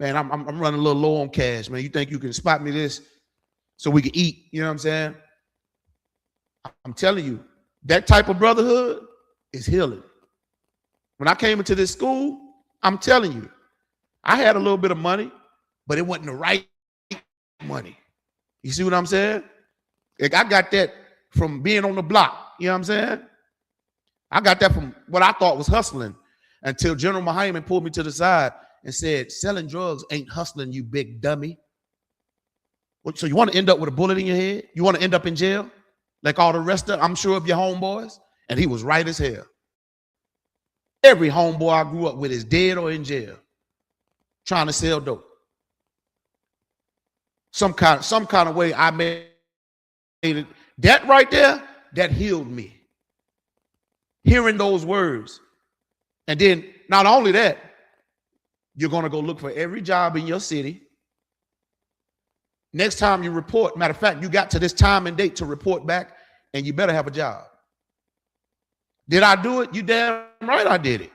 I'm running a little low on cash, man. You think you can spot me this so we can eat? You know what I'm saying? I'm telling you, that type of brotherhood is healing. When I came into this school, I'm telling you, I had a little bit of money, but it wasn't the right money. You see what I'm saying? Like, I got that from being on the block. You know what I'm saying? I got that from what I thought was hustling until General Muhammad pulled me to the side and said, selling drugs ain't hustling, you big dummy. So you want to end up with a bullet in your head? You want to end up in jail like all the rest of, I'm sure, of your homeboys? And he was right as hell. Every homeboy I grew up with is dead or in jail trying to sell dope. Some kind of way I made it. That right there, that healed me. Hearing those words. And then not only that, you're going to go look for every job in your city. Next time you report, matter of fact, you got to this time and date to report back, and you better have a job. Did I do it? You damn right I did it.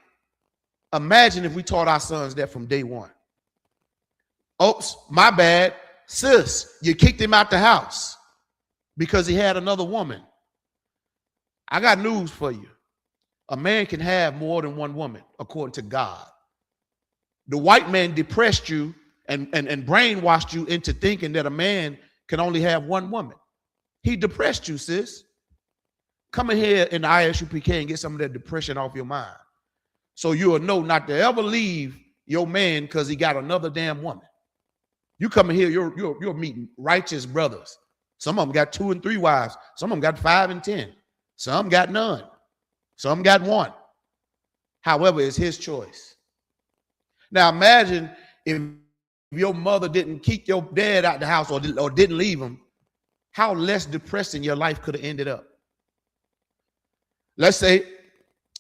Imagine if we taught our sons that from day one. Oops, my bad. Sis, you kicked him out the house because he had another woman. I got news for you. A man can have more than one woman, according to God. The white man depressed you and brainwashed you into thinking that a man can only have one woman. He depressed you, sis. Come in here in the I.S.U.P.K and get some of that depression off your mind, so you'll know not to ever leave your man because he got another damn woman. You come in here, you're meeting righteous brothers. Some of them got 2 and 3 wives. Some of them got 5 and 10. Some got none. Some got 1. However, it's his choice. Now imagine if your mother didn't kick your dad out the house or didn't leave him, how less depressing your life could have ended up. Let's say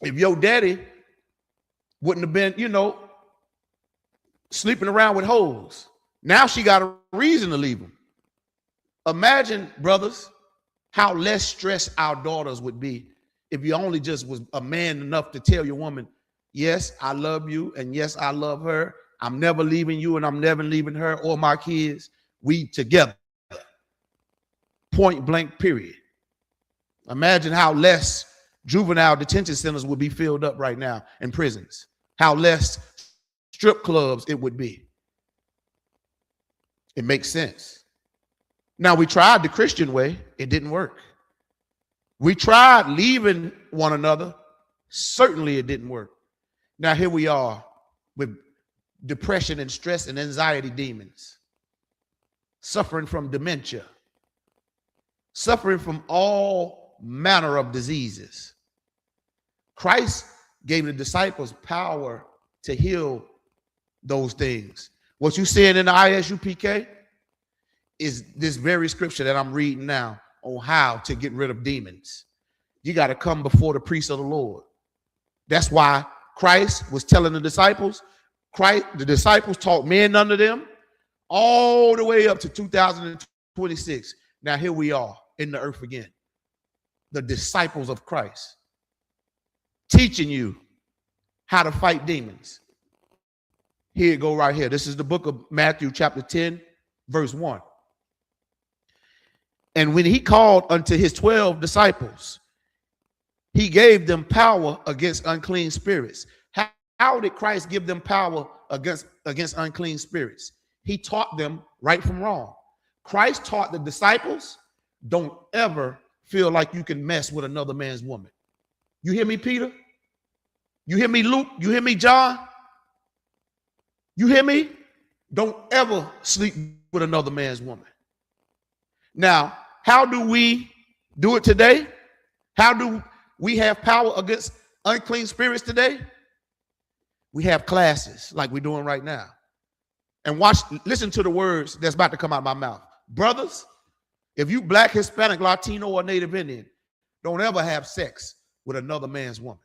if your daddy wouldn't have been, sleeping around with hoes. Now she got a reason to leave him. Imagine, brothers, how less stressed our daughters would be if you only just was a man enough to tell your woman, yes, I love you, and yes, I love her. I'm never leaving you, and I'm never leaving her or my kids. We together. Point blank, period. Imagine how less juvenile detention centers would be filled up right now in prisons. How less strip clubs it would be. It makes sense. Now, we tried the Christian way. It didn't work. We tried leaving one another. Certainly it didn't work. Now here we are with depression and stress and anxiety demons, suffering from dementia, suffering from all manner of diseases. Christ gave the disciples power to heal those things. What you're seeing in the I.S.U.P.K is this very scripture that I'm reading now on how to get rid of demons. You got to come before the priest of the Lord. That's why Christ was telling the disciples, the disciples taught men under them all the way up to 2026. Now here we are in the earth again. The disciples of Christ teaching you how to fight demons. Here you go right here. This is the book of Matthew chapter 10, verse 1. And when he called unto his 12 disciples, He gave them power against unclean spirits. How did Christ give them power against unclean spirits? He taught them right from wrong. Christ taught the disciples, don't ever feel like you can mess with another man's woman. You hear me, Peter? You hear me, Luke? You hear me, John? You hear me? Don't ever sleep with another man's woman. Now, how do we do it today? How do we have power against unclean spirits today? We have classes like we're doing right now. And listen to the words that's about to come out of my mouth. Brothers, if you Black, Hispanic, Latino, or Native Indian, don't ever have sex with another man's woman.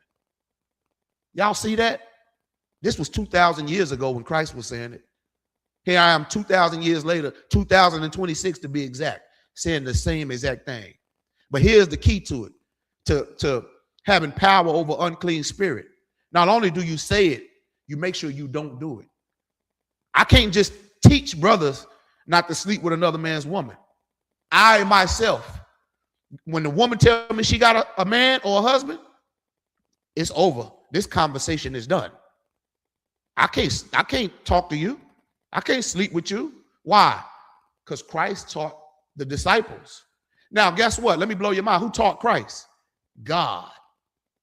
Y'all see that? This was 2,000 years ago when Christ was saying it. Here I am 2,000 years later, 2026 to be exact, saying the same exact thing. But here's the key to it, to having power over unclean spirit. Not only do you say it, you make sure you don't do it. I can't just teach brothers not to sleep with another man's woman. I myself, when the woman tells me she got a man or a husband, it's over. This conversation is done. I can't talk to you. I can't sleep with you. Why? Because Christ taught the disciples. Now, guess what? Let me blow your mind. Who taught Christ? God.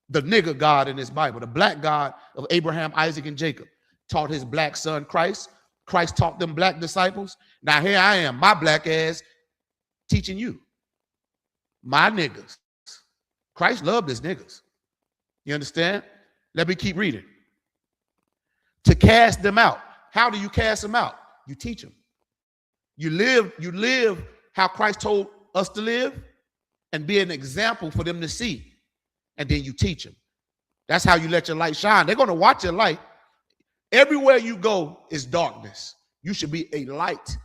The nigger God in this Bible, the black God of Abraham, Isaac, and Jacob, taught his black son Christ. Christ taught them black disciples. Now here I am, my black ass, teaching you. My niggas. Christ loved his niggas. You understand? Let me keep reading. To cast them out. How do you cast them out? You teach them. You live how Christ told us to live and be an example for them to see. And then you teach them. That's how you let your light shine. They're going to watch your light. Everywhere you go is darkness. You should be a light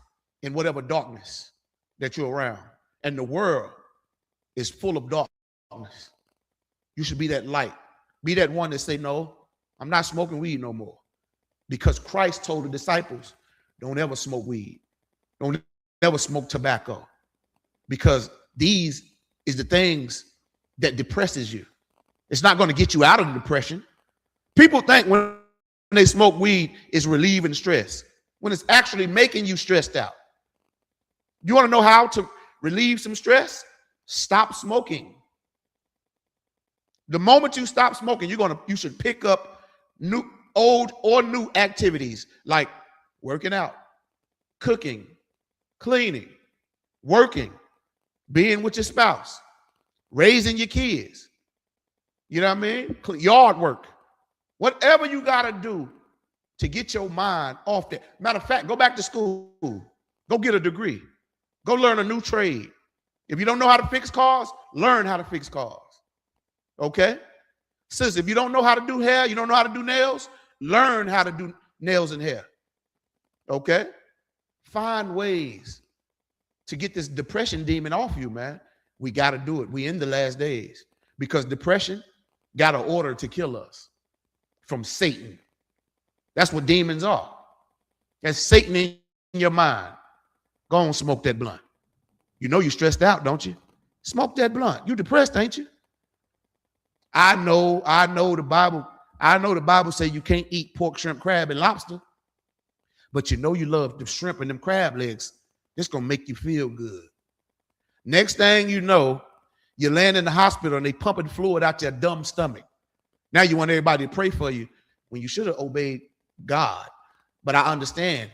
in whatever darkness that you're around. And the world is full of darkness. You should be that light. Be that one that say, no, I'm not smoking weed no more. Because Christ told the disciples, don't ever smoke weed. Don't ever smoke tobacco. Because these is the things that depresses you. It's not going to get you out of the depression. People think when they smoke weed is relieving stress, when it's actually making you stressed out. You want to know how to relieve some stress? Stop smoking. The moment you stop smoking, you should pick up old or new activities like working out, cooking, cleaning, working, being with your spouse, raising your kids. You know what I mean? Yard work. Whatever you got to do to get your mind off that. Matter of fact, go back to school. Go get a degree. Go learn a new trade. If you don't know how to fix cars, learn how to fix cars. Okay? Sis, if you don't know how to do hair, you don't know how to do nails, learn how to do nails and hair. Okay? Find ways to get this depression demon off you, man. We got to do it. We in the last days because depression got an order to kill us from Satan. That's what demons are. That's Satan in your mind. Go on, smoke that blunt. You know you're stressed out, don't you? Smoke that blunt. You depressed, ain't you? I know the Bible. I know the Bible say you can't eat pork, shrimp, crab, and lobster. But you know you love the shrimp and them crab legs. It's going to make you feel good. Next thing you know, you land in the hospital and they pumping fluid out your dumb stomach. Now you want everybody to pray for you when you should have obeyed God. But I understand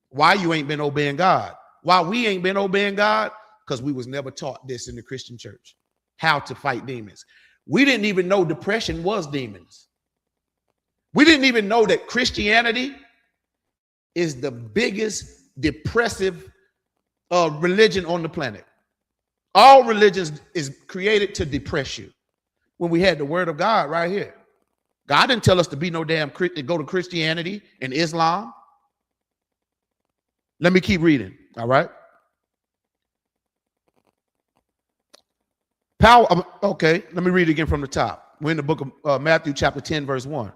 why you ain't been obeying God. Why we ain't been obeying God? Because we was never taught this in the Christian church, how to fight demons. We didn't even know depression was demons. We didn't even know that Christianity is the biggest depressive religion on the planet. All religions is created to depress you. When we had the word of God right here. God didn't tell us to be no damn Christian, go to Christianity and Islam. Let me keep reading. All right. Power. Okay. Let me read it again from the top. We're in the book of Matthew chapter 10, verse 1.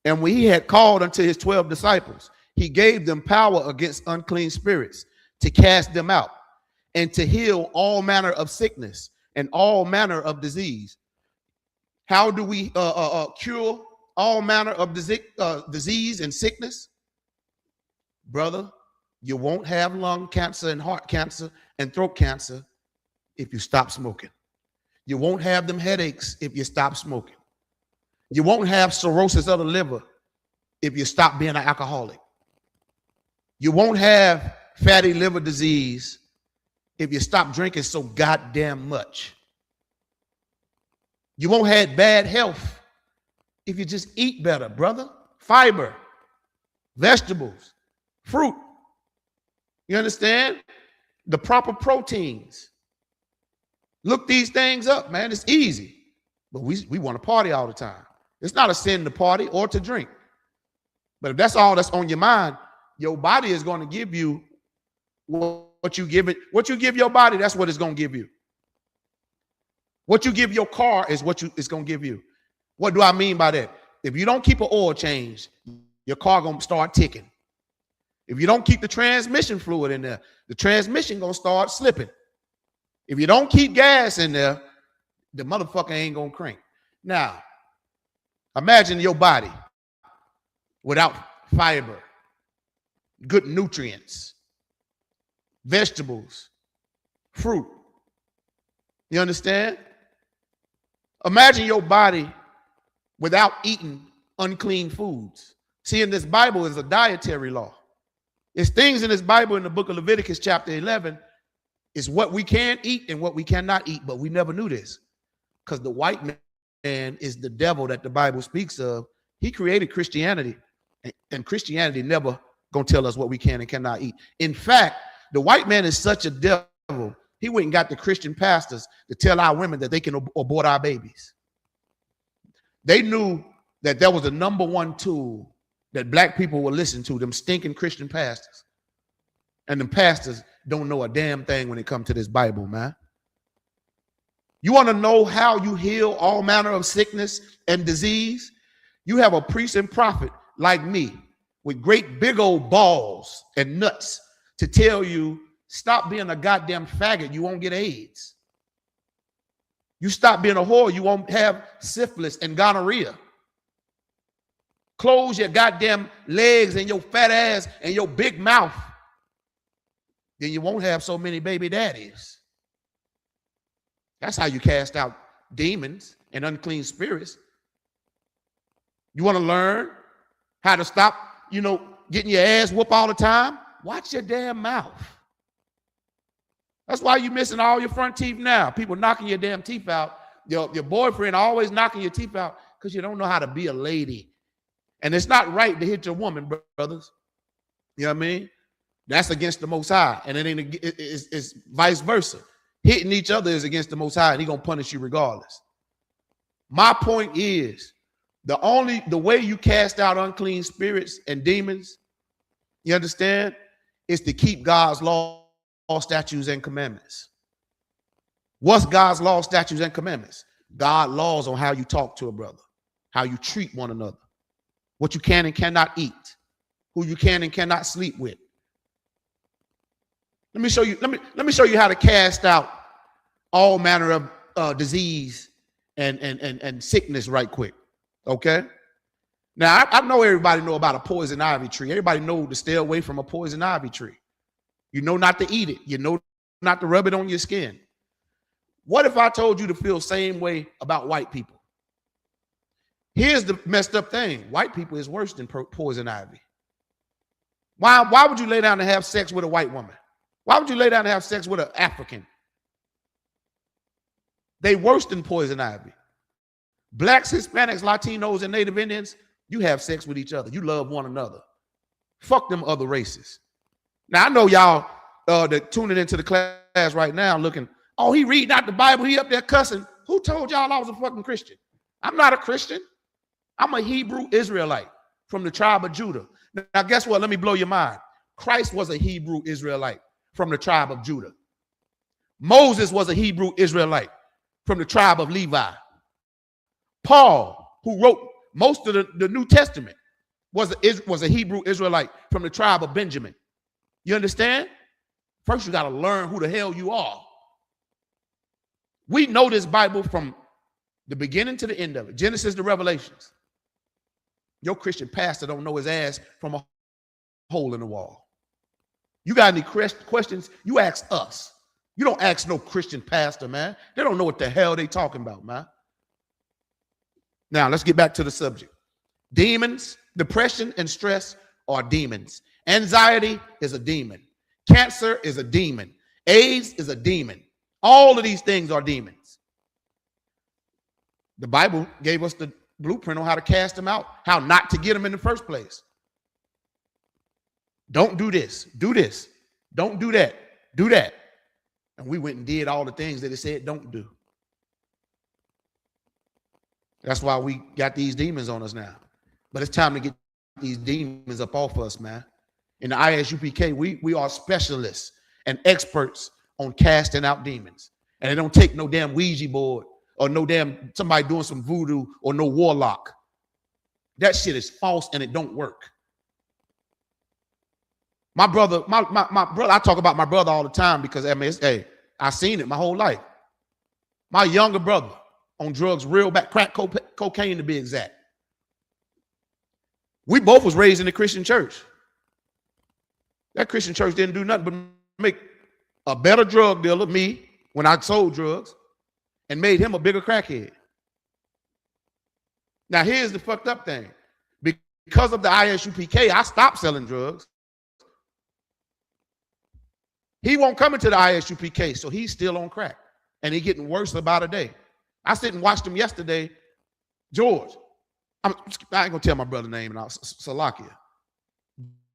And when he had called unto his 12 disciples, he gave them power against unclean spirits to cast them out and to heal all manner of sickness and all manner of disease. How do we cure all manner of disease and sickness? Brother, you won't have lung cancer and heart cancer and throat cancer if you stop smoking. You won't have them headaches if you stop smoking. You won't have cirrhosis of the liver if you stop being an alcoholic. You won't have fatty liver disease if you stop drinking so goddamn much. You won't have bad health if you just eat better, brother. Fiber, vegetables, fruit. You understand? The proper proteins. Look these things up, man. It's easy. But we want to party all the time. It's not a sin to party or to drink. But if that's all that's on your mind, your body is going to give you what you give it. What you give your body, that's what it's going to give you. What you give your car is what it's going to give you. What do I mean by that? If you don't keep an oil change, your car going to start ticking. If you don't keep the transmission fluid in there, the transmission going to start slipping. If you don't keep gas in there, the motherfucker ain't going to crank. Now, imagine your body without fiber, good nutrients, vegetables, fruit. You understand? Imagine your body without eating unclean foods. See, in this Bible is a dietary law. It's things in this Bible in the book of Leviticus chapter 11 is what we can eat and what we cannot eat, but we never knew this because the white man is the devil that the Bible speaks of. He created Christianity, and Christianity never gonna tell us what we can and cannot eat. In fact, the white man is such a devil, he went and got the Christian pastors to tell our women that they can abort our babies. They knew that that was the number one tool that black people will listen to, them stinking Christian pastors. And the pastors don't know a damn thing when it comes to this Bible, man. You want to know how you heal all manner of sickness and disease? You have a priest and prophet like me with great big old balls and nuts to tell you, stop being a goddamn faggot, you won't get AIDS. You stop being a whore, you won't have syphilis and gonorrhea. Close your goddamn legs and your fat ass and your big mouth. Then you won't have so many baby daddies. That's how you cast out demons and unclean spirits. You want to learn how to stop, getting your ass whooped all the time? Watch your damn mouth. That's why you're missing all your front teeth now. People knocking your damn teeth out. Your boyfriend always knocking your teeth out because you don't know how to be a lady. And it's not right to hit your woman, brothers. You know what I mean? That's against the Most High. And it's vice versa. Hitting each other is against the Most High, and he's going to punish you regardless. My point is, the way you cast out unclean spirits and demons, you understand, is to keep God's law, statutes, and commandments. What's God's law, statutes, and commandments? God laws on how you talk to a brother, how you treat one another, what you can and cannot eat, who you can and cannot sleep with. Let me show you how to cast out all manner of disease and sickness right quick. Okay. Now I know everybody know about a poison ivy tree. Everybody know to stay away from a poison ivy tree. You know not to eat it. You know not to rub it on your skin. What if I told you to feel the same way about white people? Here's the messed up thing. White people is worse than poison ivy. Why would you lay down and have sex with a white woman? Why would you lay down and have sex with an African? They worse than poison ivy. Blacks, Hispanics, Latinos, and Native Indians, you have sex with each other. You love one another. Fuck them other races. Now, I know y'all that tuning into the class right now looking, oh, he reading out the Bible, he up there cussing. Who told y'all I was a fucking Christian? I'm not a Christian. I'm a Hebrew Israelite from the tribe of Judah. Now, guess what? Let me blow your mind. Christ was a Hebrew Israelite from the tribe of Judah. Moses was a Hebrew Israelite from the tribe of Levi. Paul, who wrote most of the New Testament, was a Hebrew Israelite from the tribe of Benjamin. You understand? First, you got to learn who the hell you are. We know this Bible from The beginning to the end of it. Genesis to Revelations. Your Christian pastor don't know his ass from a hole in the wall. You got any questions? You ask us. You don't ask no Christian pastor, man. They don't know what the hell they talking about, man. Now, let's get back to the subject. Demons, depression, and stress are demons. Anxiety is a demon. Cancer is a demon. AIDS is a demon. All of these things are demons. The Bible gave us the blueprint on how to cast them out, how not to get them in the first place. Don't do this. Do this. Don't do that. Do that. And we went and did all the things that it said don't do. That's why we got these demons on us now. But it's time to get these demons up off us, man. In the I.S.U.P.K, we are specialists and experts on casting out demons. And it don't take no damn Ouija board or no damn somebody doing some voodoo or no warlock. That shit is false and it don't work. My brother, my brother, I talk about my brother all the time because I mean, I've seen it my whole life. My younger brother on drugs, real bad, crack cocaine to be exact. We both was raised in the Christian church. That Christian church didn't do nothing but make a better drug dealer, me, when I sold drugs, and made him a bigger crackhead. Now, here's the fucked up thing. Because of the I.S.U.P.K, I stopped selling drugs. He won't come into the I.S.U.P.K, so he's still on crack. And he's getting worse about a day. I sit and watched him yesterday. George, I ain't gonna tell my brother's name now, Salakia.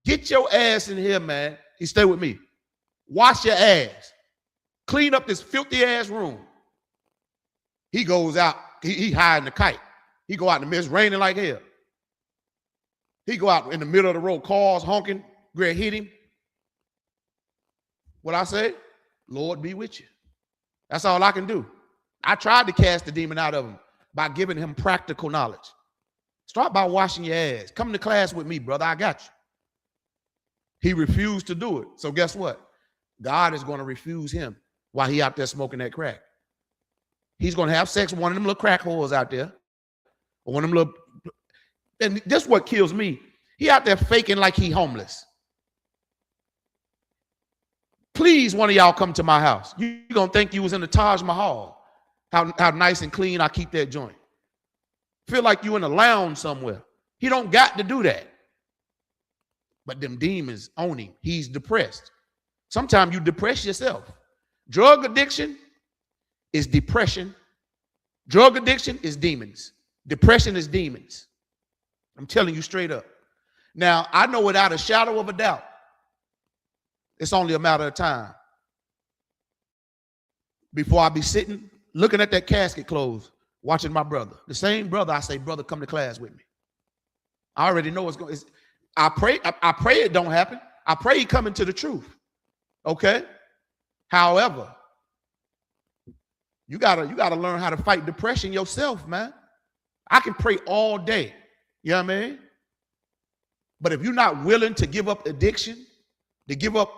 Get your ass in here, man. He stay with me. Wash your ass. Clean up this filthy ass room. He goes out, he hiding the kite. He go out in the midst, raining like hell. He go out in the middle of the road, cars honking, Greg hit him. What I say? Lord be with you. That's all I can do. I tried to cast the demon out of him by giving him practical knowledge. Start by washing your ass. Come to class with me, brother. I got you. He refused to do it. So guess what? God is going to refuse him while he out there smoking that crack. He's going to have sex with one of them little crack whores out there. Or one of them little... And this is what kills me. He out there faking like he homeless. Please, one of y'all come to my house. You're going to think you was in the Taj Mahal. How nice and clean I keep that joint. Feel like you in a lounge somewhere. He don't got to do that. But them demons own him. He's depressed. Sometimes you depress yourself. Drug addiction is depression. Drug addiction is demons. Depression is demons. I'm telling you straight up. Now, I know without a shadow of a doubt, it's only a matter of time before I be sitting, looking at that casket closed, watching my brother. The same brother, I say, brother, come to class with me. I already know what's going on. I pray it don't happen. I pray he come into the truth. Okay? However, you gotta learn how to fight depression yourself, man. I can pray all day. You know what I mean? But if you're not willing to give up addiction, to give up,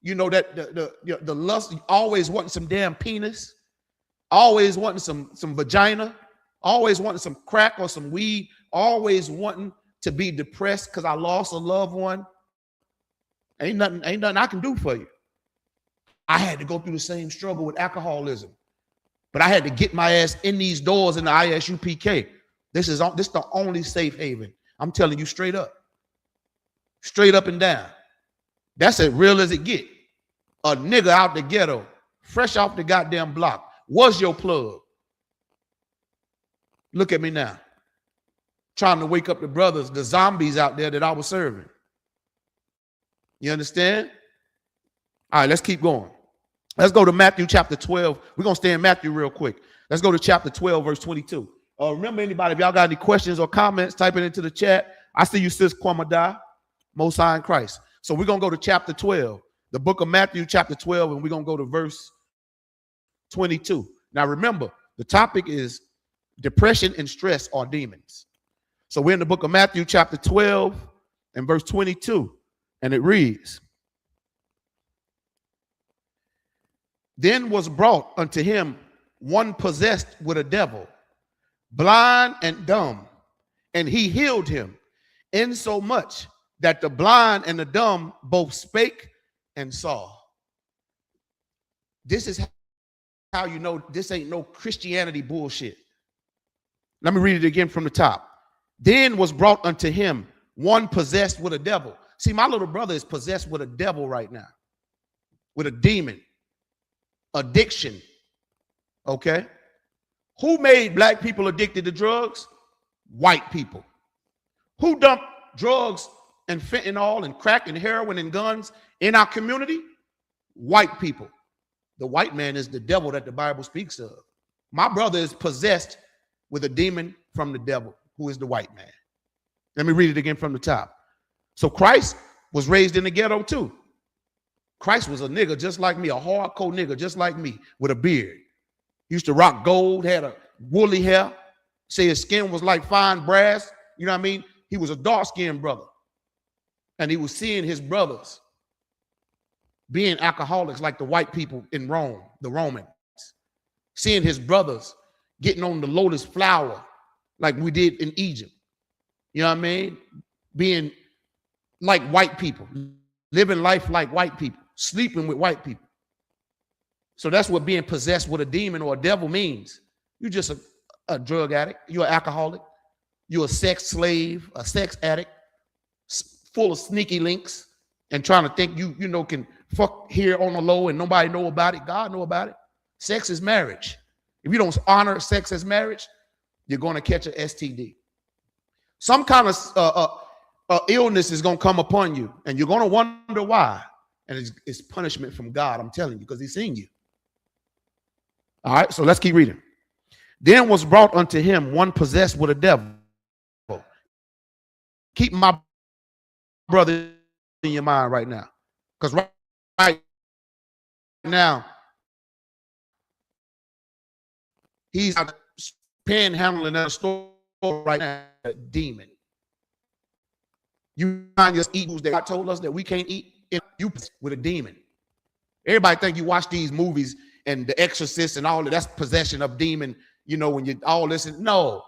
you know, that the lust, always wanting some damn penis, always wanting some vagina, always wanting some crack or some weed, always wanting to be depressed because I lost a loved one. Ain't nothing I can do for you. I had to go through the same struggle with alcoholism, but I had to get my ass in these doors in the I.S.U.P.K. This is the only safe haven. I'm telling you straight up and down. That's as real as it get. A nigga out the ghetto, fresh off the goddamn block, was your plug. Look at me now. Trying to wake up the brothers, the zombies out there that I was serving. You understand? All right, let's keep going. Let's go to Matthew chapter 12. We're going to stay in Matthew real quick. Let's go to chapter 12, verse 22. Remember, anybody, if y'all got any questions or comments, type it into the chat. I see you, sis Kwamada, Most High in Christ. So we're going to go to chapter 12, the book of Matthew chapter 12, and we're going to go to verse 22. Now, remember, the topic is depression and stress are demons. So we're in the book of Matthew chapter 12 and verse 22, and it reads, Then was brought unto him one possessed with a devil, blind and dumb, and he healed him, insomuch that the blind and the dumb both spake and saw. This is how you know this ain't no Christianity bullshit. Let me read it again from the top. Then was brought unto him one possessed with a devil. See, my little brother is possessed with a devil right now, with a demon, addiction. Okay? Who made black people addicted to drugs? White people. Who dumped drugs and fentanyl and crack and heroin and guns in our community? White people. The white man is the devil that the Bible speaks of. My brother is possessed with a demon from the devil, who is the white man. Let me read it again from the top. So Christ was raised in the ghetto too. Christ was a nigga just like me, a hardcore nigga just like me, with a beard. He used to rock gold, had a woolly hair, say his skin was like fine brass. You know what I mean? He was a dark-skinned brother. And he was seeing his brothers being alcoholics like the white people in Rome, the Romans. Seeing his brothers getting on the lotus flower like we did in Egypt. You know what I mean? Being like white people, living life like white people, sleeping with white people. So that's what being possessed with a demon or a devil means. You're just a drug addict. You're an alcoholic. You're a sex slave, a sex addict, full of sneaky links and trying to think you can fuck here on the low and nobody know about it. God know about it. Sex is marriage. If you don't honor sex as marriage, you're going to catch an STD. Some kind of illness is going to come upon you, and you're going to wonder why. And it's punishment from God, I'm telling you, because he's seen you. All right, so let's keep reading. Then was brought unto him one possessed with a devil. Keep my brother in your mind right now, because right now he's out panhandling at a store right now, a demon. You find just eat that God told us that we can't eat you with a demon. Everybody think you watch these movies and The Exorcist and all that's possession of demon, when you all listen. No,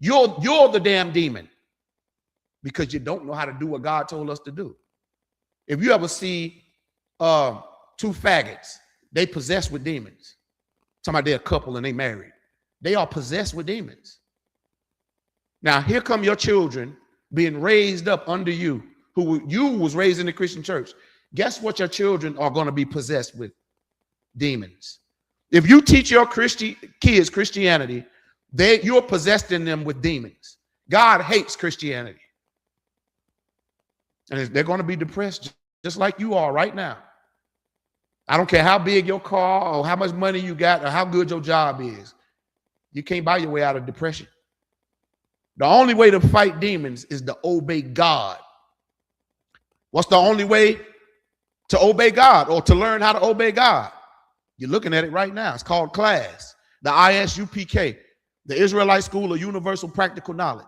you're the damn demon because you don't know how to do what God told us to do. If you ever see two faggots, they possessed with demons. Somebody they're a couple and they married. They are possessed with demons. Now here come your children being raised up under you, who you was raised in the Christian church. Guess what your children are going to be possessed with? Demons. If you teach your kids Christianity, you're possessing them with demons. God hates Christianity. And they're going to be depressed just like you are right now. I don't care how big your car or how much money you got or how good your job is. You can't buy your way out of depression. The only way to fight demons is to obey God. What's the only way to obey God or to learn how to obey God? You're looking at it right now. It's called class. The I.S.U.P.K, the Israelite School of Universal Practical Knowledge.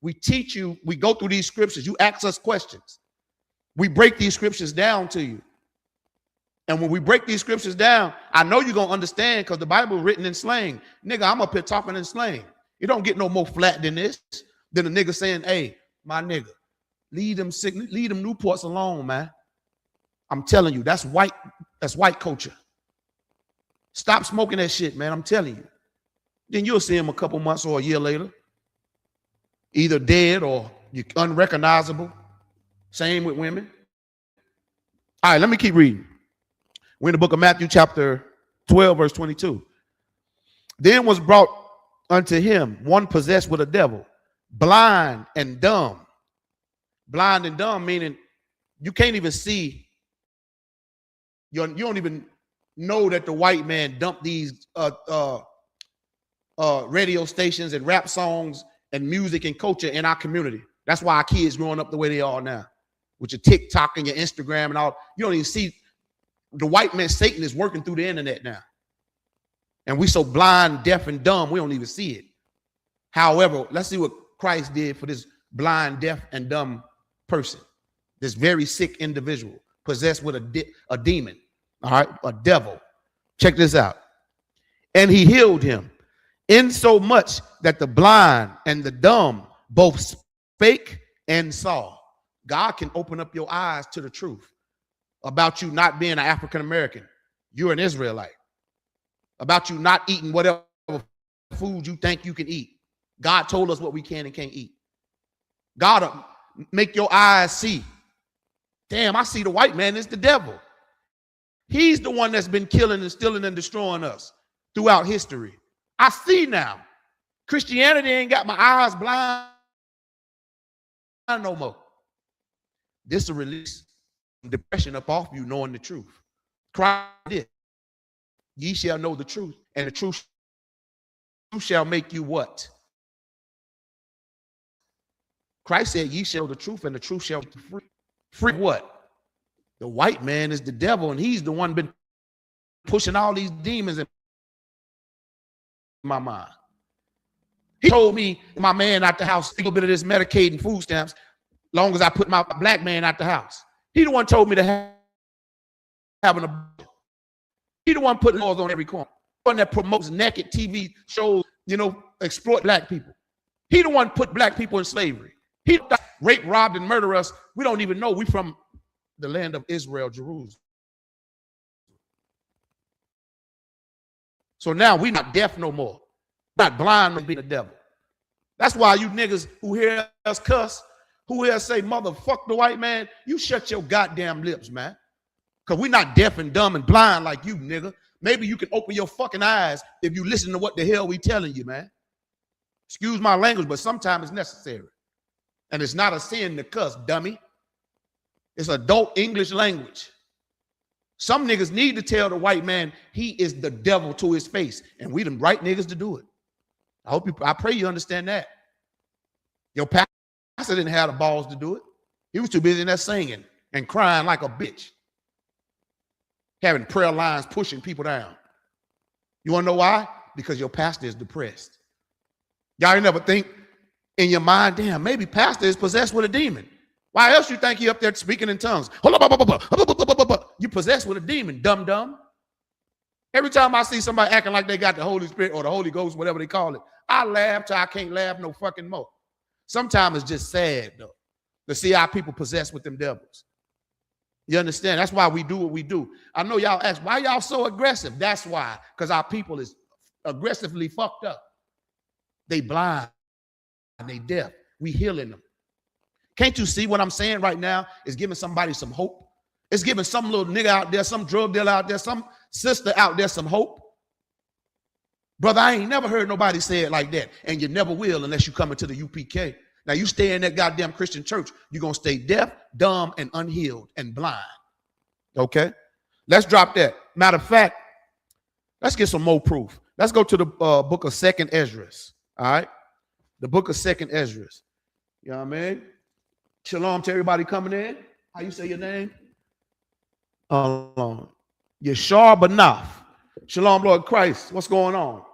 We teach you, we go through these scriptures. You ask us questions. We break these scriptures down to you. And when we break these scriptures down, I know you're going to understand because the Bible is written in slang. Nigga, I'm up here talking in slang. You don't get no more flat than this, than a nigga saying, hey, my nigga, leave them Newports alone, man. I'm telling you, that's white culture. Stop smoking that shit, man. I'm telling you. Then you'll see him a couple months or a year later, either dead or you're unrecognizable. Same with women. All right, let me keep reading. We're in the book of Matthew, chapter 12, verse 22. Then was brought unto him one possessed with a devil, blind and dumb. Blind and dumb meaning you can't even see. You don't even know that the white man dumped these radio stations and rap songs and music and culture in our community. That's why our kids growing up the way they are now, with your TikTok and your Instagram and all. You don't even see the white man. Satan is working through the internet now. And we so blind, deaf, and dumb, we don't even see it. However, let's see what Christ did for this blind, deaf, and dumb person, this very sick individual possessed with a demon, all right, a devil. Check this out. And he healed him, in so much that the blind and the dumb both spake and saw. God can open up your eyes to the truth about you not being an African American. You're an Israelite. About you not eating whatever food you think you can eat. God told us what we can and can't eat. God will make your eyes see. Damn, I see the white man is the devil. He's the one that's been killing and stealing and destroying us throughout history. I see now. Christianity ain't got my eyes blind no more. This will release depression up off you knowing the truth. Christ did. Ye shall know the truth, and the truth shall make you what? Christ said, ye shall know the truth, and the truth shall make you free. Free what? The white man is the devil, and he's the one been pushing all these demons in my mind. He told me my man out the house, a little bit of this Medicaid and food stamps, long as I put my black man out the house. He the one told me to have an abortion. He the one putting laws on every corner. The one that promotes naked TV shows, exploit black people. He the one put black people in slavery. He raped, robbed, and murdered us. We don't even know we from the land of Israel, Jerusalem. So now we not deaf no more. Not blind to be the devil. That's why you niggas who hear us cuss, who hear us say, motherfuck the white man, you shut your goddamn lips, man. Because we're not deaf and dumb and blind like you, nigga. Maybe you can open your fucking eyes if you listen to what the hell we telling you, man. Excuse my language, but sometimes it's necessary. And it's not a sin to cuss, dummy. It's adult English language. Some niggas need to tell the white man he is the devil to his face, and we them right niggas to do it. I pray you understand that. Your pastor didn't have the balls to do it. He was too busy in there singing and crying like a bitch. Having prayer lines pushing people down. You want to know why? Because your pastor is depressed. Y'all never think in your mind, damn, maybe pastor is possessed with a demon. Why else you think he up there speaking in tongues? You possessed with a demon, dumb. Every time I see somebody acting like they got the Holy Spirit or the Holy Ghost, whatever they call it, I laugh till I can't laugh no fucking more. Sometimes it's just sad, though, to see how people possessed with them devils. You understand? That's why we do what we do. I know y'all ask, why y'all so aggressive? That's why, because our people is aggressively fucked up. They blind and they deaf. We healing them. Can't you see what I'm saying right now is giving somebody some hope? It's giving some little nigga out there, some drug dealer out there, some sister out there some hope. Brother, I ain't never heard nobody say it like that, and you never will unless you come into the UPK. Now, you stay in that goddamn Christian church, you're going to stay deaf, dumb, and unhealed and blind. Okay? Let's drop that. Matter of fact, let's get some more proof. Let's go to the book of 2nd Ezra. All right? The book of 2nd Ezra. You know what I mean? Shalom to everybody coming in. How you say your name? Yashar Banaf. Shalom, Lord Christ. What's going on?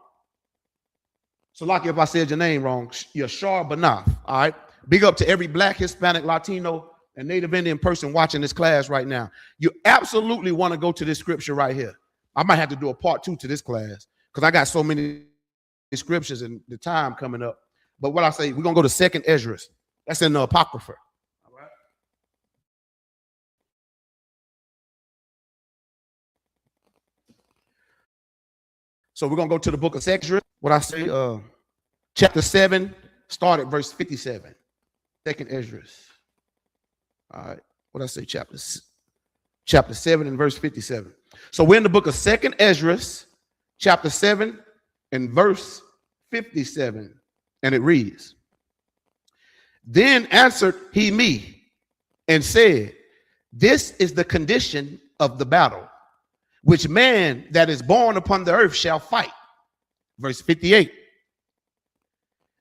So, like if I said your name wrong, Yashar Banaf. All right. Big up to every black, Hispanic, Latino, and Native Indian person watching this class right now. You absolutely want to go to this scripture right here. I might have to do a part 2 to this class because I got so many scriptures and the time coming up. But what I say, we're going to go to 2nd Ezra. That's in the Apocrypha. All right. So we're going to go to the book of Ezra. What I say, chapter 7, start at verse 57. 2nd Ezra. All right. What I say, chapter 7 and verse 57. So we're in the book of 2nd Ezra, chapter 7 and verse 57. And it reads, then answered he me and said, this is the condition of the battle, which man that is born upon the earth shall fight. Verse 58,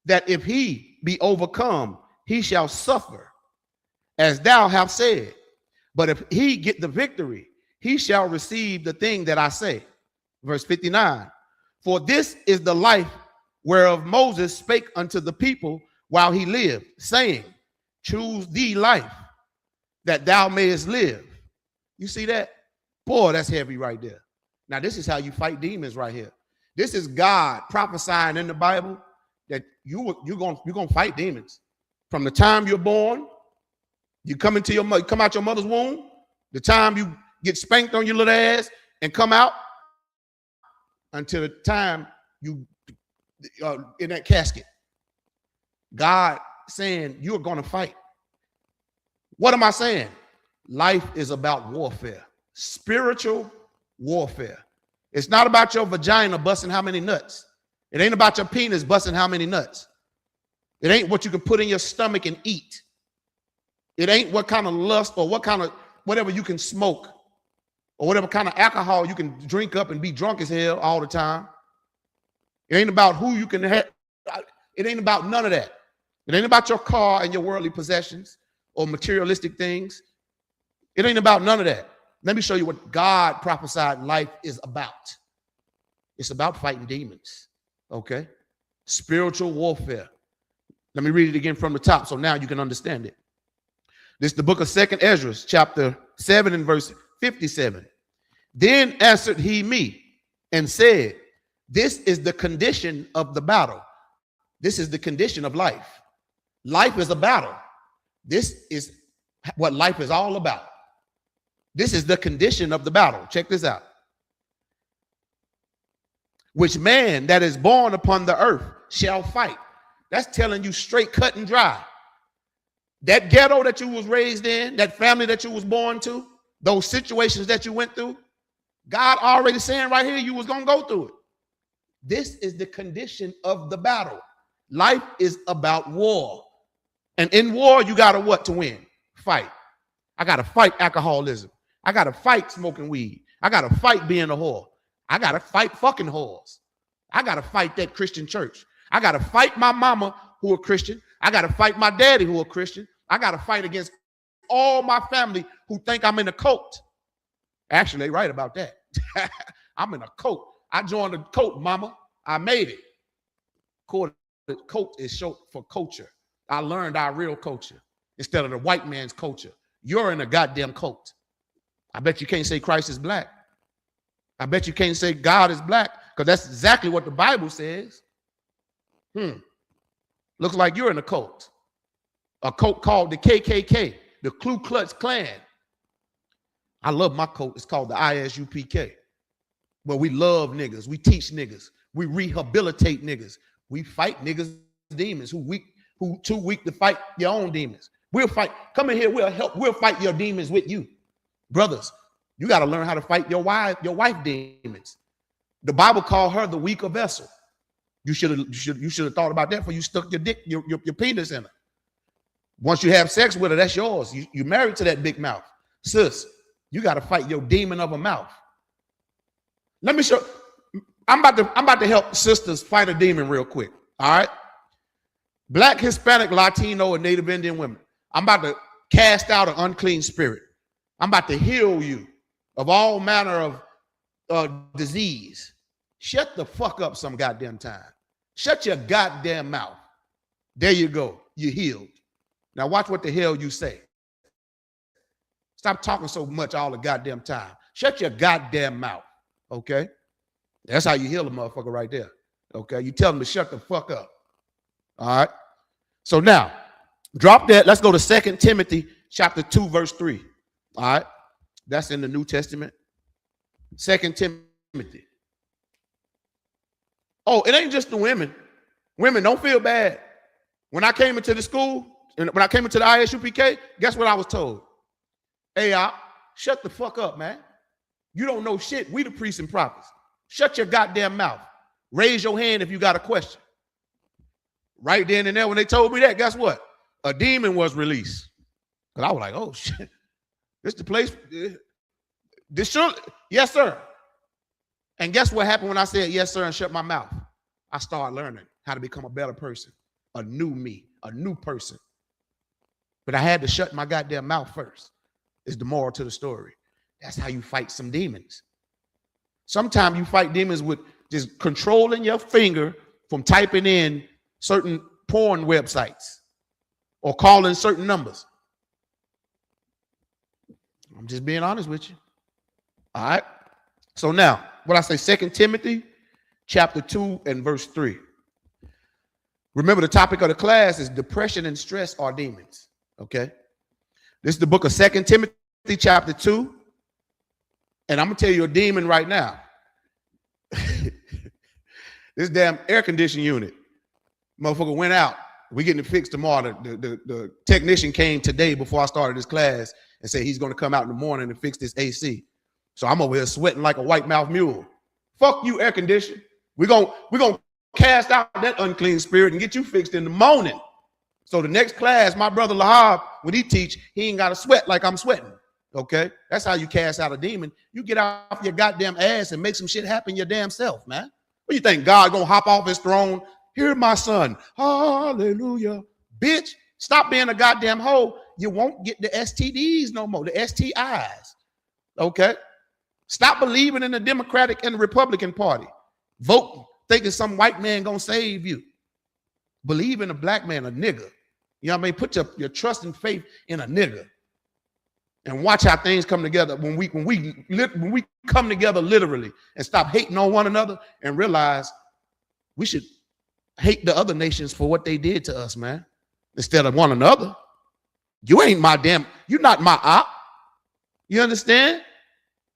that if he be overcome, he shall suffer, as thou hast said. But if he get the victory, he shall receive the thing that I say. Verse 59, for this is the life whereof Moses spake unto the people while he lived, saying, choose thee life, that thou mayest live. You see that? Boy, that's heavy right there. Now, this is how you fight demons right here. This is God prophesying in the Bible that you're gonna fight demons. From the time you're born, you come out your mother's womb, the time you get spanked on your little ass and come out, until the time you in that casket. God saying you're gonna fight. What am I saying? Life is about warfare, spiritual warfare. It's not about your vagina busting how many nuts. It ain't about your penis busting how many nuts. It ain't what you can put in your stomach and eat. It ain't what kind of lust or what kind of whatever you can smoke or whatever kind of alcohol you can drink up and be drunk as hell all the time. It ain't about who you can have. It ain't about none of that. It ain't about your car and your worldly possessions or materialistic things. It ain't about none of that. Let me show you what God prophesied life is about. It's about fighting demons, okay? Spiritual warfare. Let me read it again from the top so now you can understand it. This is the book of 2nd Ezra, chapter 7 and verse 57. Then answered he me and said, this is the condition of the battle. This is the condition of life. Life is a battle. This is what life is all about. This is the condition of the battle. Check this out. Which man that is born upon the earth shall fight. That's telling you straight cut and dry. That ghetto that you was raised in, that family that you was born to, those situations that you went through, God already saying right here you was going to go through it. This is the condition of the battle. Life is about war. And in war, you got to what to win? Fight. I got to fight alcoholism. I got to fight smoking weed. I got to fight being a whore. I got to fight fucking whores. I got to fight that Christian church. I got to fight my mama who are Christian. I got to fight my daddy who are Christian. I got to fight against all my family who think I'm in a cult. Actually, they right about that. I'm in a cult. I joined a cult, mama. I made it. Cult is short for culture. I learned our real culture instead of the white man's culture. You're in a goddamn cult. I bet you can't say Christ is black. I bet you can't say God is black because that's exactly what the Bible says. Looks like you're in a cult called the KKK, the Ku Klux Klan. I love my cult. It's called the I.S.U.P.K. Where we love niggas, we teach niggas, we rehabilitate niggas, we fight niggas, demons who too weak to fight your own demons. We'll fight. Come in here. We'll fight your demons with you, brothers. You got to learn how to fight your wife demons. The Bible called her the weaker vessel. You should have thought about that before you stuck your dick, your penis in her. Once you have sex with her, that's yours. You married to that big mouth, sis. You got to fight your demon of a mouth. Let me show. I'm about to help sisters fight a demon real quick. All right. Black, Hispanic, Latino, and Native Indian women. I'm about to cast out an unclean spirit. I'm about to heal you of all manner of disease. Shut the fuck up some goddamn time. Shut your goddamn mouth. There you go. You're healed. Now watch what the hell you say. Stop talking so much all the goddamn time. Shut your goddamn mouth. Okay? That's how you heal a motherfucker right there. Okay? You tell them to shut the fuck up. All right? So now, drop that. Let's go to 2 Timothy chapter 2, verse 3. All right? That's in the New Testament. 2 Timothy. Oh, it ain't just the women. Women, don't feel bad. When I came into the school, and when I came into the I.S.U.P.K, guess what I was told? Hey, shut the fuck up, man. You don't know shit. We the priests and prophets. Shut your goddamn mouth. Raise your hand if you got a question. Right then and there, when they told me that, guess what? A demon was released. Because I was like, oh, shit. This the place. This should, yes, sir. And guess what happened when I said yes, sir, and shut my mouth? I started learning how to become a better person, a new me, a new person. But I had to shut my goddamn mouth first, is the moral to the story. That's how you fight some demons. Sometimes you fight demons with just controlling your finger from typing in certain porn websites or calling certain numbers. I'm just being honest with you. All right. So now, what I say, 2 Timothy chapter 2 and verse 3. Remember, the topic of the class is depression and stress are demons. Okay. This is the book of 2 Timothy chapter 2. And I'm going to tell you a demon right now. This damn air conditioning unit. Motherfucker went out. We getting it fixed tomorrow. The technician came today before I started this class and said he's going to come out in the morning and fix this AC. So I'm over here sweating like a white mouth mule. Fuck you, air conditioner. We're gonna cast out that unclean spirit and get you fixed in the morning. So the next class, my brother Lahab, when he teach, he ain't got to sweat like I'm sweating. Okay? That's how you cast out a demon. You get off your goddamn ass and make some shit happen your damn self, man. What do you think? God gonna hop off his throne? Here, my son. Hallelujah. Bitch, stop being a goddamn hoe. You won't get the STDs no more, the STIs. Okay? Stop believing in the Democratic and the Republican Party. Vote thinking some white man gonna save you. Believe in a black man, a nigga. You know what I mean? Put your trust and faith in a nigga. And watch how things come together when we come together literally and stop hating on one another and realize we should hate the other nations for what they did to us, man, instead of one another. You're not my op. You understand?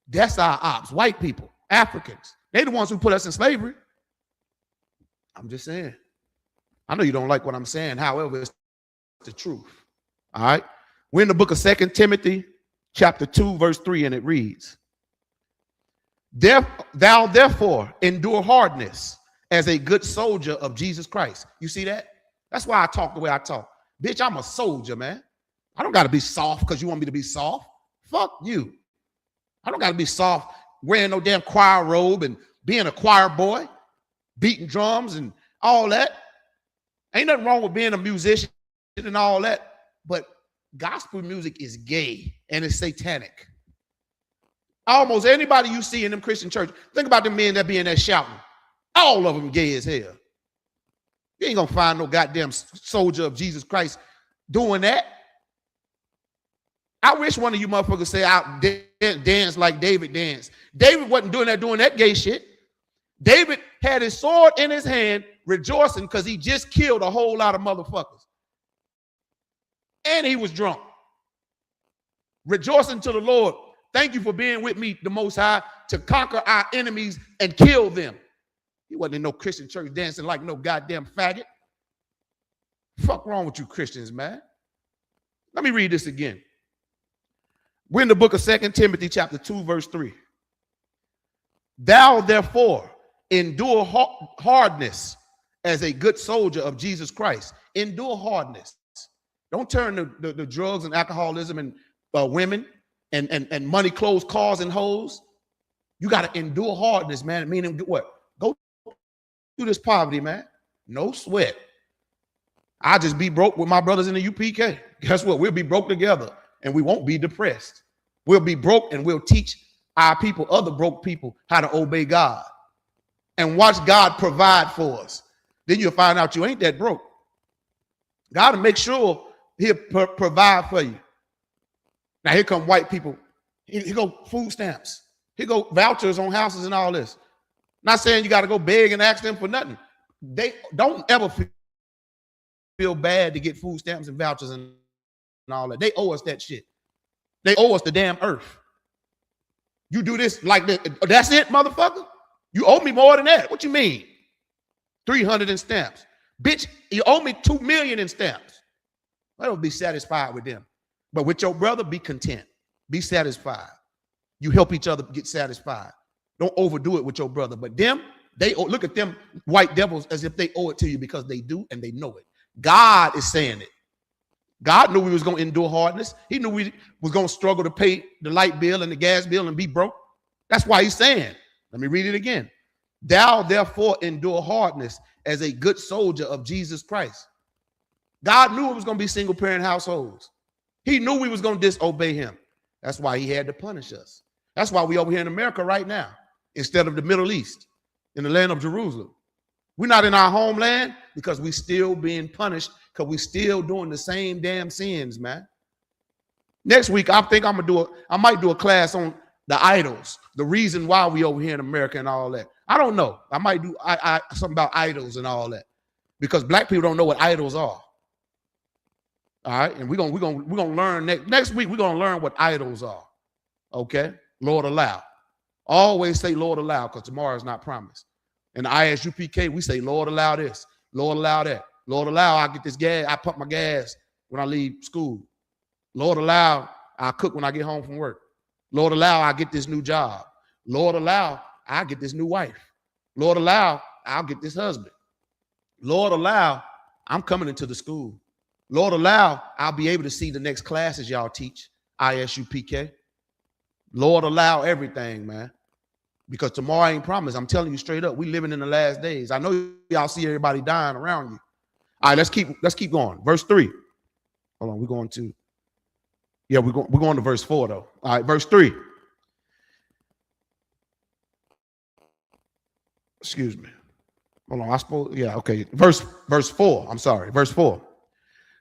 That's our ops, white people, Africans. They're the ones who put us in slavery. I'm just saying. I know you don't like what I'm saying. However, it's the truth. All right. We're in the book of 2 Timothy chapter 2, verse 3, and it reads, Thou therefore endure hardness as a good soldier of Jesus Christ. You see that? That's why I talk the way I talk. Bitch, I'm a soldier, man. I don't got to be soft because you want me to be soft. Fuck you. I don't got to be soft wearing no damn choir robe and being a choir boy, beating drums and all that. Ain't nothing wrong with being a musician and all that, but gospel music is gay and it's satanic. Almost anybody you see in them Christian church, think about them men that be in there shouting. All of them gay as hell. You ain't gonna find no goddamn soldier of Jesus Christ doing that. I wish one of you motherfuckers say out dance like David danced. David wasn't doing that gay shit. David had his sword in his hand, rejoicing because he just killed a whole lot of motherfuckers. And he was drunk. Rejoicing to the Lord. Thank you for being with me, the Most High, to conquer our enemies and kill them. He wasn't in no Christian church dancing like no goddamn faggot. Fuck wrong with you Christians, man. Let me read this again. We're in the book of 2 Timothy chapter 2, verse 3. Thou therefore endure hardness as a good soldier of Jesus Christ. Endure hardness. Don't turn to the drugs and alcoholism and women and money, clothes, cars, and hoes. You got to endure hardness, man. Meaning what? Go through this poverty, man. No sweat. I'll just be broke with my brothers in the UPK. Guess what? We'll be broke together and we won't be depressed. We'll be broke and we'll teach our people, other broke people, how to obey God and watch God provide for us. Then you'll find out you ain't that broke. God will make sure he'll provide for you. Now here come white people. Here go food stamps. Here go vouchers on houses and all this. Not saying you got to go beg and ask them for nothing. They don't ever feel bad to get food stamps and vouchers and all that. They owe us that shit. They owe us the damn earth. You do this like this. That's it, motherfucker? You owe me more than that. What you mean? 300 in stamps. Bitch, you owe me 2 million in stamps. I don't be satisfied with them. But with your brother, be content. Be satisfied. You help each other get satisfied. Don't overdo it with your brother. But them, they look at them white devils as if they owe it to you because they do and they know it. God is saying it. God knew we was going to endure hardness. He knew we was going to struggle to pay the light bill and the gas bill and be broke. That's why he's saying, let me read it again. Thou therefore endure hardness as a good soldier of Jesus Christ. God knew it was going to be single parent households. He knew we was going to disobey him. That's why he had to punish us. That's why we over here in America right now, instead of the Middle East, in the land of Jerusalem. We're not in our homeland because we still being punished because we still doing the same damn sins, man. Next week, I might do a class on the idols, the reason why we over here in America and all that. I don't know. I might do something about idols and all that, because black people don't know what idols are. All right, and we're gonna learn next week. We're gonna learn what idols are. Okay, Lord allow. Always say Lord allow, because tomorrow is not promised. In the I.S.U.P.K, we say Lord allow this, Lord allow that, Lord allow I get this gas, I pump my gas when I leave school. Lord allow I cook when I get home from work. Lord allow I get this new job. Lord allow I get this new wife. Lord allow I'll get this husband. Lord allow I'm coming into the school. Lord allow I'll be able to see the next classes y'all teach, I.S.U.P.K. Lord allow everything, man, because tomorrow ain't promised. I'm telling you straight up, we living in the last days. I know y'all see everybody dying around you. All right, let's keep going. Verse 3. Hold on, we're going to, yeah, we're going to verse 4 though. All right, verse 3. Excuse me. Hold on, I suppose, yeah, okay. Verse 4. I'm sorry, verse 4.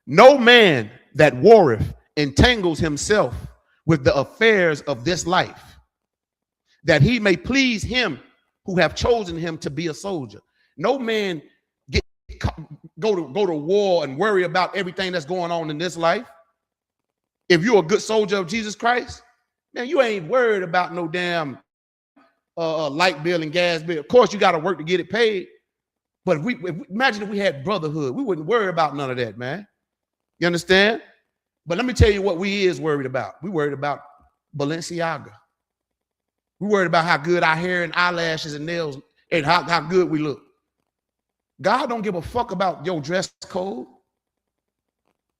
No man that warreth entangles himself with the affairs of this life, that he may please him who have chosen him to be a soldier. No man go to war and worry about everything that's going on in this life. If you're a good soldier of Jesus Christ, man, you ain't worried about no damn light bill and gas bill. Of course, you got to work to get it paid. But imagine if we had brotherhood, we wouldn't worry about none of that, man. You understand? But let me tell you what we is worried about. We worried about Balenciaga. We worried about how good our hair and eyelashes and nails and how good we look. God don't give a fuck about your dress code.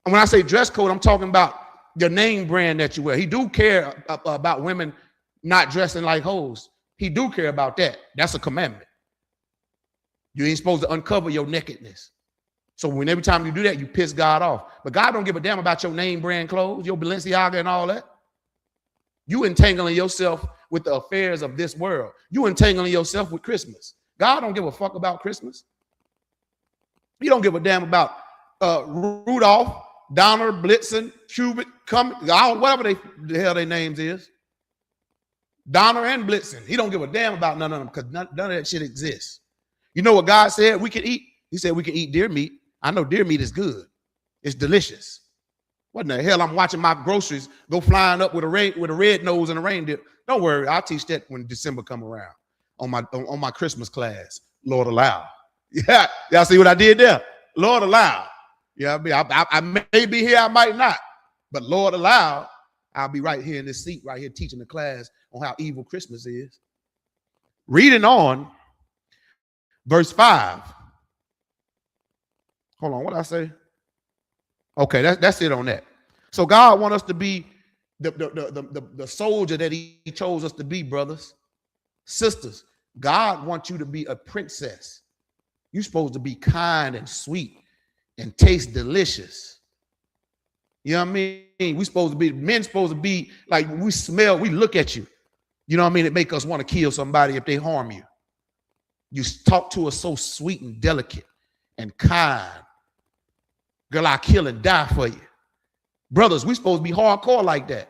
And when I say dress code, I'm talking about your name brand that you wear. He do care about women not dressing like hoes. He do care about that. That's a commandment. You ain't supposed to uncover your nakedness. So when every time you do that, you piss God off. But God don't give a damn about your name brand clothes, your Balenciaga and all that. You entangling yourself with the affairs of this world. You entangling yourself with Christmas. God don't give a fuck about Christmas. He don't give a damn about Rudolph, Donner, Blitzen, Hubert, whatever the hell their names is. Donner and Blitzen. He don't give a damn about none of them, because none of that shit exists. You know what God said we can eat? He said we can eat deer meat. I know deer meat is good. It's delicious. What in the hell? I'm watching my groceries go flying up with a red nose and a reindeer. Don't worry, I'll teach that when December come around on my Christmas class. Lord allow. Yeah, y'all see what I did there? Lord allow. Yeah, I may be here, I might not, but Lord allow, I'll be right here in this seat, right here teaching the class on how evil Christmas is. Reading on, verse 5. Hold on, what did I say? Okay, that's it on that. So God wants us to be the soldier that he chose us to be, brothers, sisters. God wants you to be a princess. You're supposed to be kind and sweet and taste delicious. You know what I mean? Men supposed to be like, we smell, we look at you. You know what I mean? It make us want to kill somebody if they harm you. You talk to us so sweet and delicate and kind. Girl, I kill and die for you. Brothers, we supposed to be hardcore like that.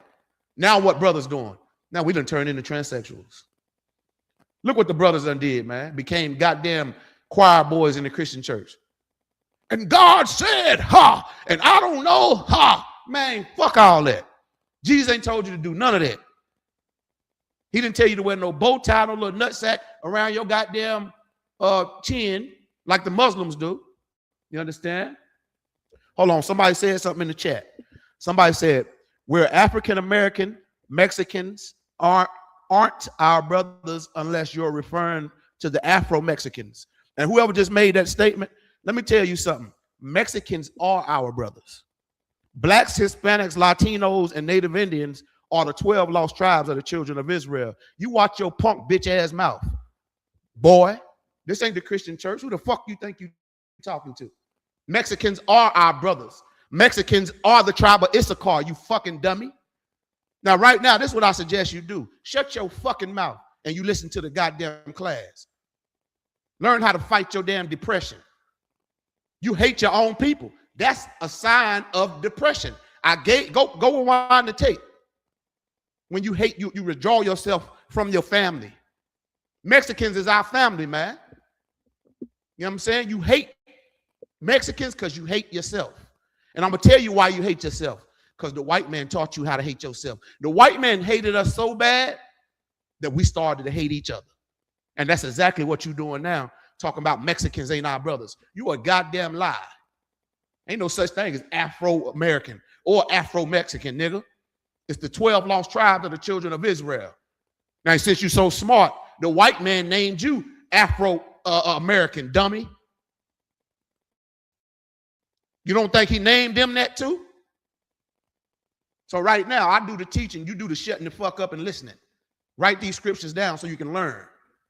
Now what brothers doing? Now we done turned into transsexuals. Look what the brothers done did, man. Became goddamn choir boys in the Christian church. And God said, ha, and I don't know, ha. Man, fuck all that. Jesus ain't told you to do none of that. He didn't tell you to wear no bow tie, no little nutsack around your goddamn chin like the Muslims do. You understand? Hold on, somebody said something in the chat. Somebody said, we're African-American, Mexicans aren't our brothers unless you're referring to the Afro-Mexicans. And whoever just made that statement, let me tell you something. Mexicans are our brothers. Blacks, Hispanics, Latinos, and Native Indians are the 12 lost tribes of the children of Israel. You watch your punk bitch ass mouth. Boy, this ain't the Christian church. Who the fuck you think you talking to? Mexicans are our brothers. Mexicans are the tribe of Issachar, you fucking dummy. Now, right now, this is what I suggest you do. Shut your fucking mouth and you listen to the goddamn class. Learn how to fight your damn depression. You hate your own people. That's a sign of depression. Go rewind the tape. When you hate, you withdraw yourself from your family. Mexicans is our family, man. You know what I'm saying? You hate Mexicans because you hate yourself. And I'm going to tell you why you hate yourself. Because the white man taught you how to hate yourself. The white man hated us so bad that we started to hate each other. And that's exactly what you're doing now, talking about Mexicans ain't our brothers. You a goddamn lie. Ain't no such thing as Afro-American or Afro-Mexican, nigga. It's the 12 lost tribes of the children of Israel. Now, since you're so smart, the white man named you Afro-American, dummy. You don't think he named them that too? So right now, I do the teaching, you do the shutting the fuck up and listening. Write these scriptures down so you can learn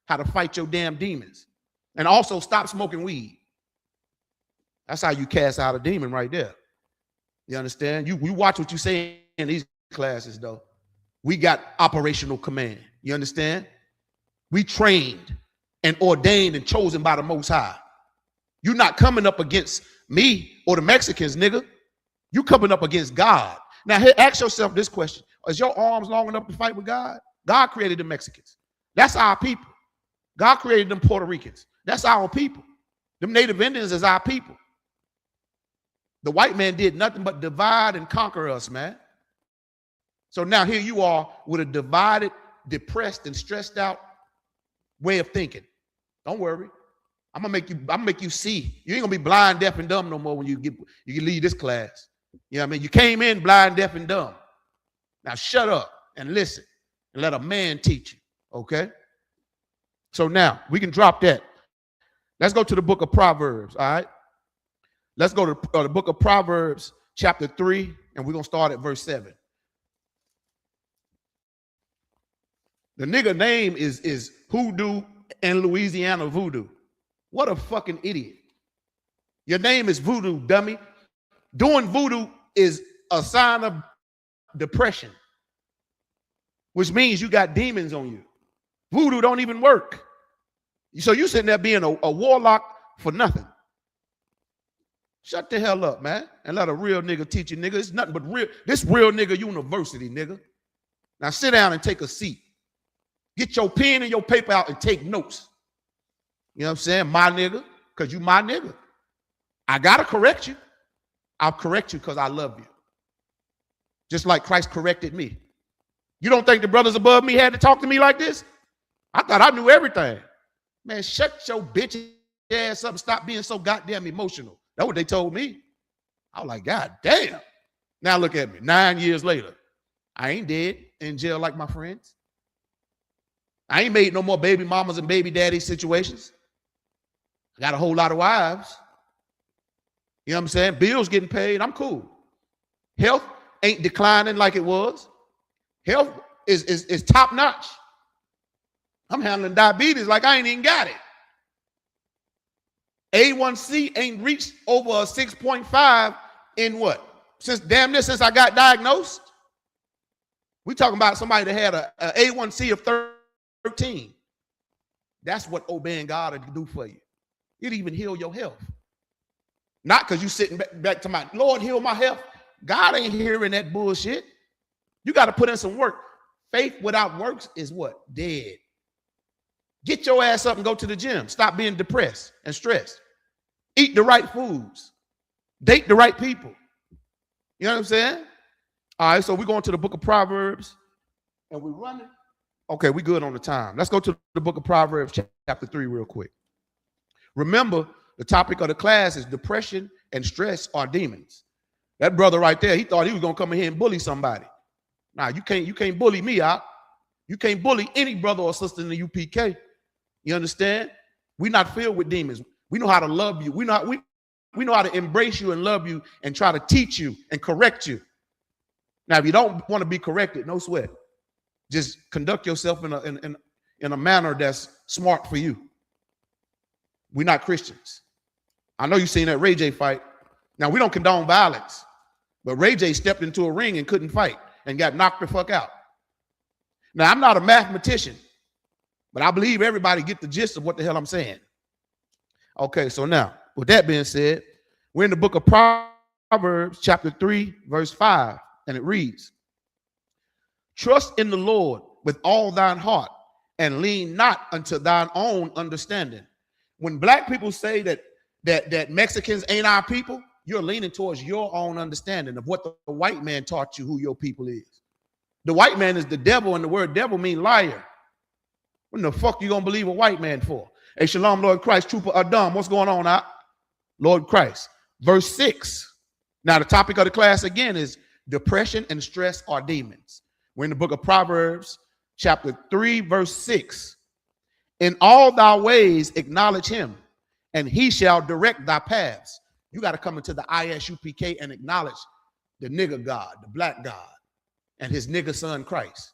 how to fight your damn demons. And also stop smoking weed. That's how you cast out a demon right there. You understand? You watch what you say in these classes, though. We got operational command. You understand? We trained and ordained and chosen by the Most High. You're not coming up against me or the Mexicans, nigga. You coming up against God. Now, here, ask yourself this question. Is your arms long enough to fight with God? God created the Mexicans. That's our people. God created them Puerto Ricans. That's our people. Them Native Indians is our people. The white man did nothing but divide and conquer us, man. So now here you are with a divided, depressed, and stressed out way of thinking. Don't worry. I'm gonna make you see. You ain't gonna be blind, deaf, and dumb no more when you leave this class. You know what I mean? You came in blind, deaf, and dumb. Now shut up and listen and let a man teach you. Okay? So now we can drop that. Let's go to the book of Proverbs. All right. Let's go to the book of Proverbs, chapter 3, and we're gonna start at verse 7. The nigga name is Hoodoo and Louisiana Voodoo. What a fucking idiot. Your name is Voodoo, dummy. Doing voodoo is a sign of depression, which means you got demons on you. Voodoo don't even work. So you sitting there being a warlock for nothing. Shut the hell up, man, and let a real nigga teach you, nigga. It's nothing but real. This real nigga university, nigga. Now sit down and take a seat. Get your pen and your paper out and take notes. You know what I'm saying? My nigga, because you my nigga. I got to correct you. I'll correct you because I love you. Just like Christ corrected me. You don't think the brothers above me had to talk to me like this? I thought I knew everything. Man, shut your bitch ass up and stop being so goddamn emotional. That's what they told me. I was like, God damn. Now look at me. 9 years later. I ain't dead in jail like my friends. I ain't made no more baby mamas and baby daddy situations. I got a whole lot of wives. You know what I'm saying? Bills getting paid. I'm cool. Health ain't declining like it was. Health is top notch. I'm handling diabetes like I ain't even got it. A1C ain't reached over a 6.5 in what? Since I got diagnosed. We talking about somebody that had a A1C of 13. That's what obeying God will do for you. It'll even heal your health. Not because you sitting back to my Lord, heal my health. God ain't hearing that bullshit. You got to put in some work. Faith without works is what? Dead. Get your ass up and go to the gym. Stop being depressed and stressed. Eat the right foods. Date the right people. You know what I'm saying? All right, so we're going to the book of Proverbs and we're running. Okay, we good on the time. Let's go to the book of Proverbs chapter 3 real quick. Remember, the topic of the class is depression and stress are demons. That brother right there, he thought he was going to come in here and bully somebody. Nah, you can't bully me out. You can't bully any brother or sister in the UPK. You understand? We're not filled with demons. We know how to love you. We know how to embrace you and love you and try to teach you and correct you. Now, if you don't want to be corrected, no sweat. Just conduct yourself in a manner that's smart for you. We're not Christians. I know you've seen that Ray J fight. Now, we don't condone violence, but Ray J stepped into a ring and couldn't fight and got knocked the fuck out. Now, I'm not a mathematician, but I believe everybody get the gist of what the hell I'm saying. Okay, so now, with that being said, we're in the book of Proverbs, chapter 3, verse 5, and it reads, trust in the Lord with all thine heart, and lean not unto thine own understanding. When black people say that Mexicans ain't our people, you're leaning towards your own understanding of what the white man taught you who your people is. The white man is the devil, and the word devil means liar. What the fuck you gonna believe a white man for? Hey, shalom, Lord Christ, trooper Adam. What's going on, Lord Christ? Verse 6. Now, the topic of the class again is depression and stress are demons. We're in the book of Proverbs, chapter 3, verse 6. In all thy ways acknowledge him, and he shall direct thy paths. You got to come into the I.S.U.P.K and acknowledge the nigger God, the black God, and his nigger son Christ.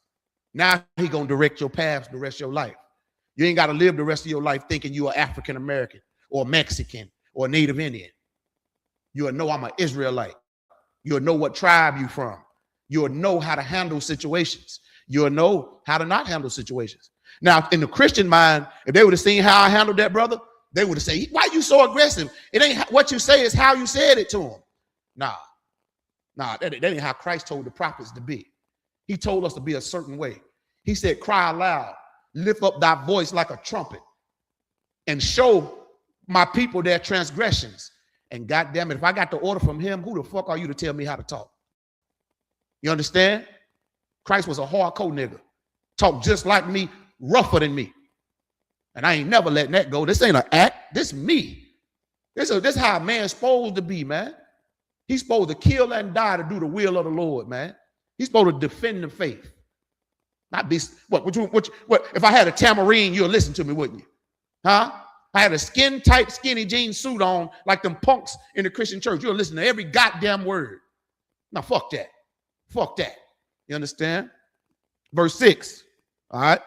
Now he gonna direct your paths the rest of your life. You ain't got to live the rest of your life thinking you are African American or Mexican or Native Indian. You'll know I'm an Israelite. You'll know what tribe you from. You'll know how to handle situations. You'll know how to not handle situations. Now, in the Christian mind, if they would have seen how I handled that brother, they would have said, why you so aggressive? It ain't what you say, it's how you said it to him. Nah, that ain't how Christ told the prophets to be. He told us to be a certain way. He said, cry aloud, lift up thy voice like a trumpet, and show my people their transgressions. And goddamn it, if I got the order from him, who the fuck are you to tell me how to talk? You understand? Christ was a hardcore nigga. Talk just like me, rougher than me. And I ain't never letting that go. This ain't an act. This me. This how a man's supposed to be, man. He's supposed to kill and die to do the will of the Lord, man. He's supposed to defend the faith. Not be, what, if I had a tambourine, you'll listen to me, wouldn't you? Huh? I had a skin-tight, skinny jean suit on like them punks in the Christian church. You'll listen to every goddamn word. Now, fuck that. Fuck that. You understand? Verse 6. All right.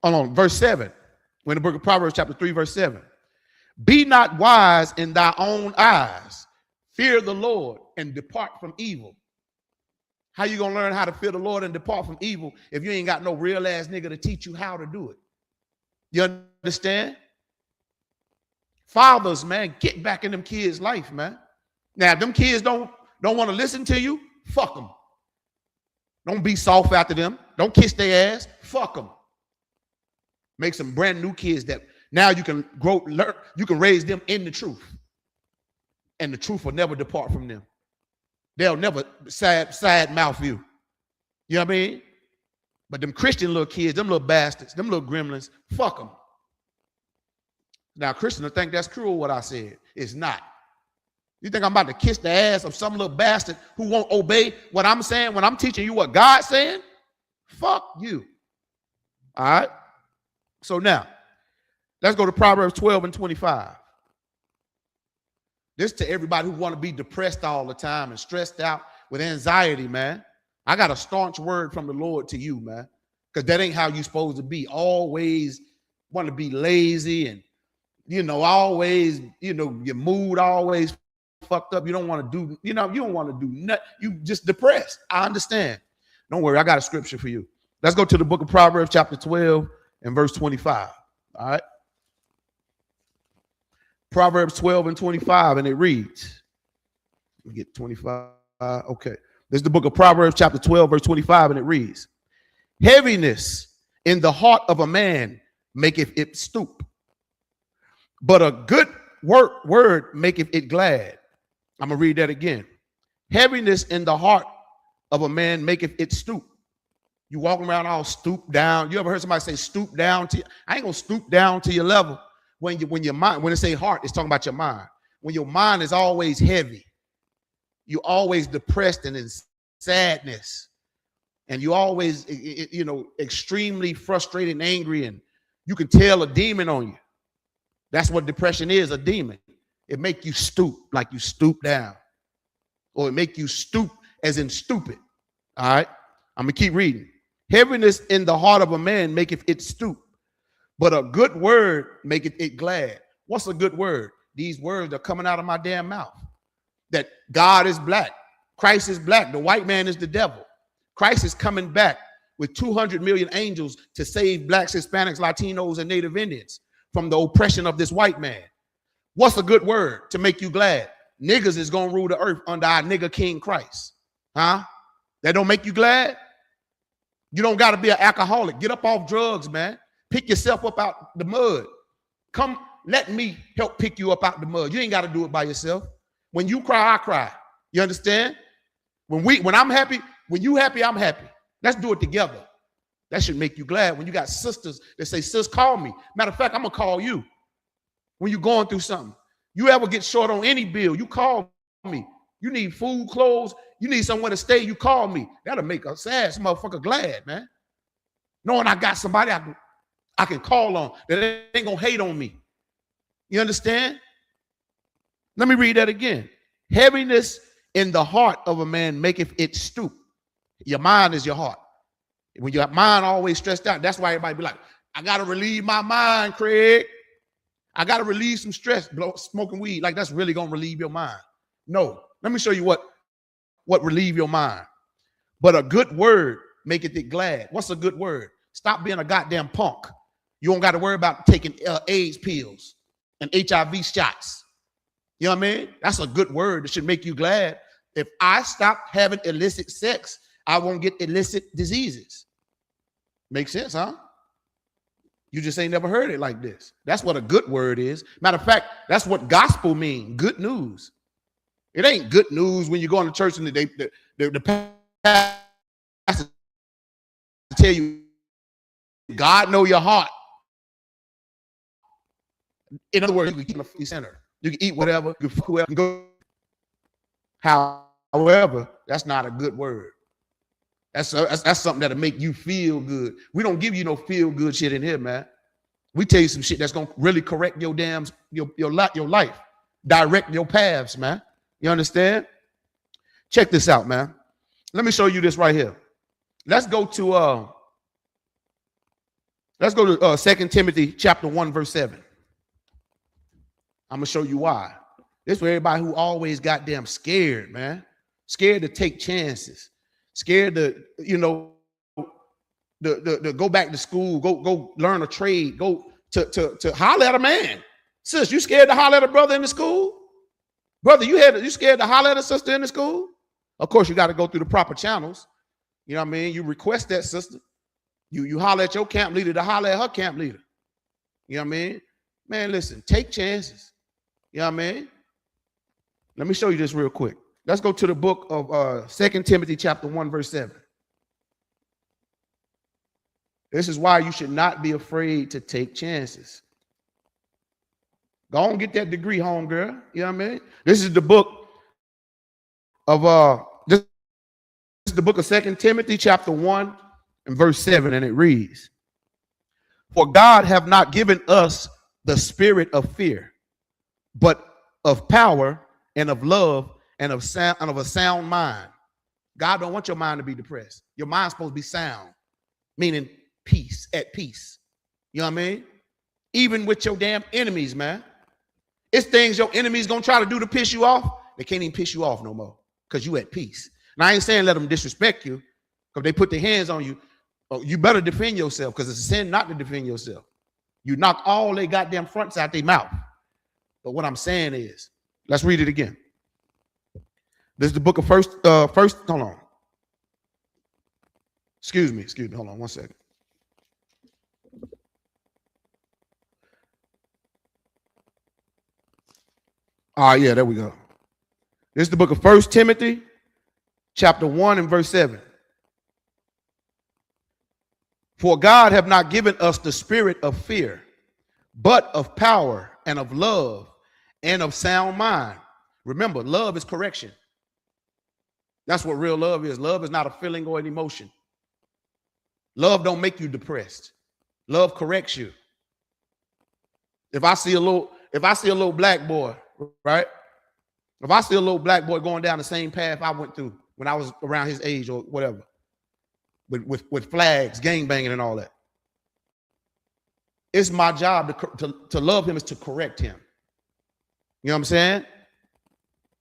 Hold on. Verse 7. We're in the book of Proverbs, chapter 3, verse 7. Be not wise in thy own eyes. Fear the Lord and depart from evil. How you going to learn how to fear the Lord and depart from evil if you ain't got no real ass nigga to teach you how to do it? You understand? Fathers, man, get back in them kids' life, man. Now, if them kids don't want to listen to you, fuck them. Don't be soft after them. Don't kiss their ass. Fuck them. Make some brand new kids that now you can grow, learn, you can raise them in the truth. And the truth will never depart from them. They'll never side mouth you. You know what I mean? But them Christian little kids, them little bastards, them little gremlins, fuck them. Now, Christians think that's cruel what I said. It's not. You think I'm about to kiss the ass of some little bastard who won't obey what I'm saying when I'm teaching you what God's saying? Fuck you. All right? So now, let's go to Proverbs 12 and 25. This to everybody who want to be depressed all the time and stressed out with anxiety, man. I got a staunch word from the Lord to you, man, because that ain't how you supposed to be. Always want to be lazy and, always, your mood always fucked up. You don't want to do, you don't want to do nothing. You just depressed. I understand. Don't worry. I got a scripture for you. Let's go to the book of Proverbs, chapter 12 and verse 25. All right. Proverbs 12 and 25, and it reads, we get 25. Okay. This is the book of Proverbs, chapter 12, verse 25, and it reads, heaviness in the heart of a man maketh it stoop, but a good word maketh it glad. I'm going to read that again. Heaviness in the heart of a man maketh it stoop. You walking around all stoop down. You ever heard somebody say stoop down to you? I ain't going to stoop down to your level. When your mind, when it say heart, it's talking about your mind. When your mind is always heavy, you're always depressed and in sadness, and you always, extremely frustrated and angry, and you can tell a demon on you. That's what depression is, a demon. It make you stoop, like you stoop down, or it make you stoop as in stupid. All right, I'm gonna keep reading. Heaviness in the heart of a man maketh it stoop, but a good word maketh it glad. What's a good word? These words are coming out of my damn mouth. That God is black. Christ is black. The white man is the devil. Christ is coming back with 200 million angels to save blacks, Hispanics, Latinos, and Native Indians from the oppression of this white man. What's a good word to make you glad? Niggas is going to rule the earth under our nigger king Christ. Huh? That don't make you glad? You don't got to be an alcoholic. Get up off drugs, man. Pick yourself up out the mud. Come, let me help pick you up out the mud. You ain't got to do it by yourself. When you cry, I cry. You understand? When I'm happy, when you happy, I'm happy. Let's do it together. That should make you glad. When you got sisters that say, sis, call me. Matter of fact, I'm going to call you. When you're going through something. You ever get short on any bill, you call me. You need food, clothes, you need somewhere to stay, you call me. That'll make a sad motherfucker glad, man. Knowing I got somebody I can call on that ain't gonna hate on me. You understand? Let me read that again. Heaviness in the heart of a man maketh it stoop. Your mind is your heart. When your mind always stressed out, that's why everybody be like, I gotta relieve my mind, Craig. I gotta relieve some stress, smoking weed. Like that's really gonna relieve your mind. No, let me show you what relieve your mind. But a good word maketh it glad. What's a good word? Stop being a goddamn punk. You don't got to worry about taking AIDS pills and HIV shots. You know what I mean? That's a good word that should make you glad. If I stop having illicit sex, I won't get illicit diseases. Make sense, huh? You just ain't never heard it like this. That's what a good word is. Matter of fact, that's what gospel means, good news. It ain't good news when you go to church and the pastor tell you, God know your heart. In other words, you can keep in the free center. You can eat whatever, you can fuck whoever, you can go. However, that's not a good word. That's something that'll make you feel good. We don't give you no feel good shit in here, man. We tell you some shit that's gonna really correct your life, direct your paths, man. You understand? Check this out, man. Let me show you this right here. Let's go to 2 Timothy chapter 1, verse 7. I'm gonna show you why. This is for everybody who always goddamn scared, man. Scared to take chances. Scared to, to go back to school, go learn a trade, go to holler at a man. Sis, you scared to holler at a brother in the school? Brother, you scared to holler at a sister in the school? Of course, you got to go through the proper channels. You know what I mean? You request that sister. You holler at your camp leader to holler at her camp leader. You know what I mean? Man, listen, take chances. You know what I mean? Let me show you this real quick. Let's go to the book of 2 Timothy chapter 1, verse 7. This is why you should not be afraid to take chances. Go on, get that degree, homegirl. You know what I mean? This is the book of this is the book of 2 Timothy chapter 1 and verse 7, and it reads, "For God have not given us the spirit of fear, but of power and of love and of a sound mind." God don't want your mind to be depressed. Your mind's supposed to be sound, meaning peace, at peace. You know what I mean? Even with your damn enemies, man. It's things your enemies gonna try to do to piss you off. They can't even piss you off no more because you at peace. Now I ain't saying let them disrespect you because they put their hands on you. Oh, you better defend yourself because it's a sin not to defend yourself. You knock all they goddamn fronts out their mouth. But what I'm saying is, let's read it again. This is the book of first, hold on. Excuse me, hold on one second. Yeah, there we go. This is the book of 1 Timothy, chapter 1 and verse 7. "For God have not given us the spirit of fear, but of power and of love and of sound mind." Remember, love is correction. That's what real love is. Love is not a feeling or an emotion. Love don't make you depressed. Love corrects you. If I see a little black boy, right? If I see a little black boy going down the same path I went through when I was around his age or whatever, with flags, gangbanging and all that, it's my job to love him is to correct him. You know what I'm saying?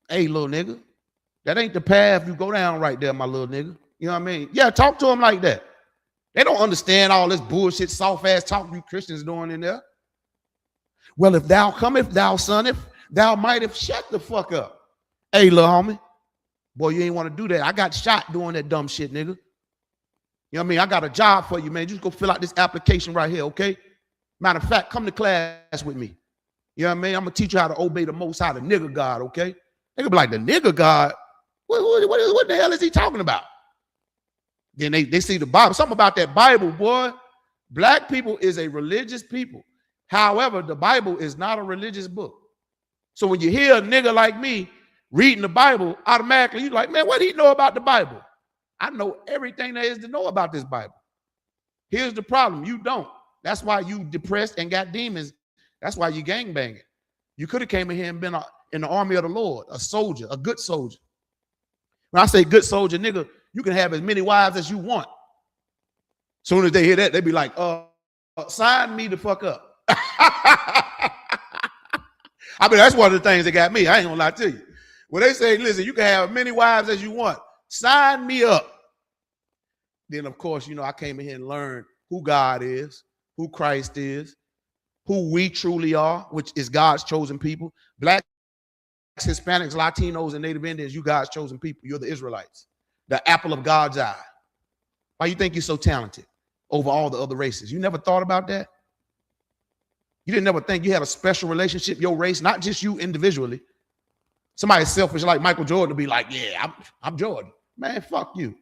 Hey, little nigga, that ain't the path you go down right there, my little nigga. You know what I mean? Yeah, talk to him like that. They don't understand all this bullshit, soft ass talk you Christians doing in there. Well, if thou cometh, thou son, if thou mightest, shut the fuck up. Hey, little homie, boy, you ain't want to do that. I got shot doing that dumb shit, nigga. You know what I mean? I got a job for you, man. Just go fill out this application right here, okay? Matter of fact, come to class with me. You know what I mean? I'm going to teach you how to obey the Most High, the nigga God, okay? They gonna be like, the nigga God? What the hell is he talking about? Then they see the Bible. Something about that Bible, boy. Black people is a religious people. However, the Bible is not a religious book. So when you hear a nigga like me reading the Bible, automatically you're like, man, what do he know about the Bible? I know everything there is to know about this Bible. Here's the problem. You don't. That's why you depressed and got demons. That's why you gangbanging. You could have came in here and been in the army of the Lord, a soldier, a good soldier. When I say good soldier, nigga, you can have as many wives as you want. Soon as they hear that, they be like, sign me the fuck up. I mean, that's one of the things that got me. I ain't gonna lie to you. When they say, listen, you can have as many wives as you want, sign me up. Then, of course, you know, I came in here and learned who God is, who Christ is, who we truly are, which is God's chosen people. Blacks, Hispanics, Latinos, and Native Indians, you God's chosen people. You're the Israelites, the apple of God's eye. Why you think you're so talented over all the other races? You never thought about that? You didn't never think you had a special relationship, your race, not just you individually. Somebody selfish like Michael Jordan to be like, yeah, I'm Jordan. Man, fuck you.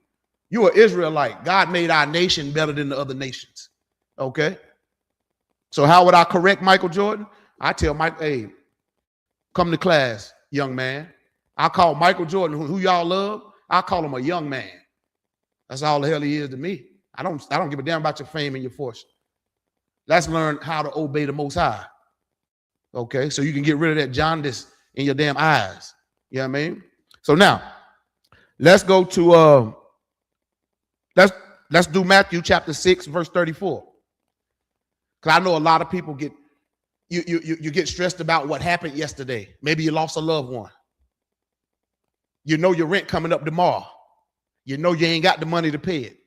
You're an Israelite. God made our nation better than the other nations. Okay? So how would I correct Michael Jordan? I tell Mike, hey, come to class, young man. I call Michael Jordan, who y'all love, I call him a young man. That's all the hell he is to me. I don't give a damn about your fame and your fortune. Let's learn how to obey the Most High. Okay, so you can get rid of that jaundice in your damn eyes. You know what I mean? So now, let's go to let's do Matthew chapter 6, verse 34. Because I know a lot of people get you get stressed about what happened yesterday. Maybe you lost a loved one. You know your rent coming up tomorrow. You know you ain't got the money to pay it.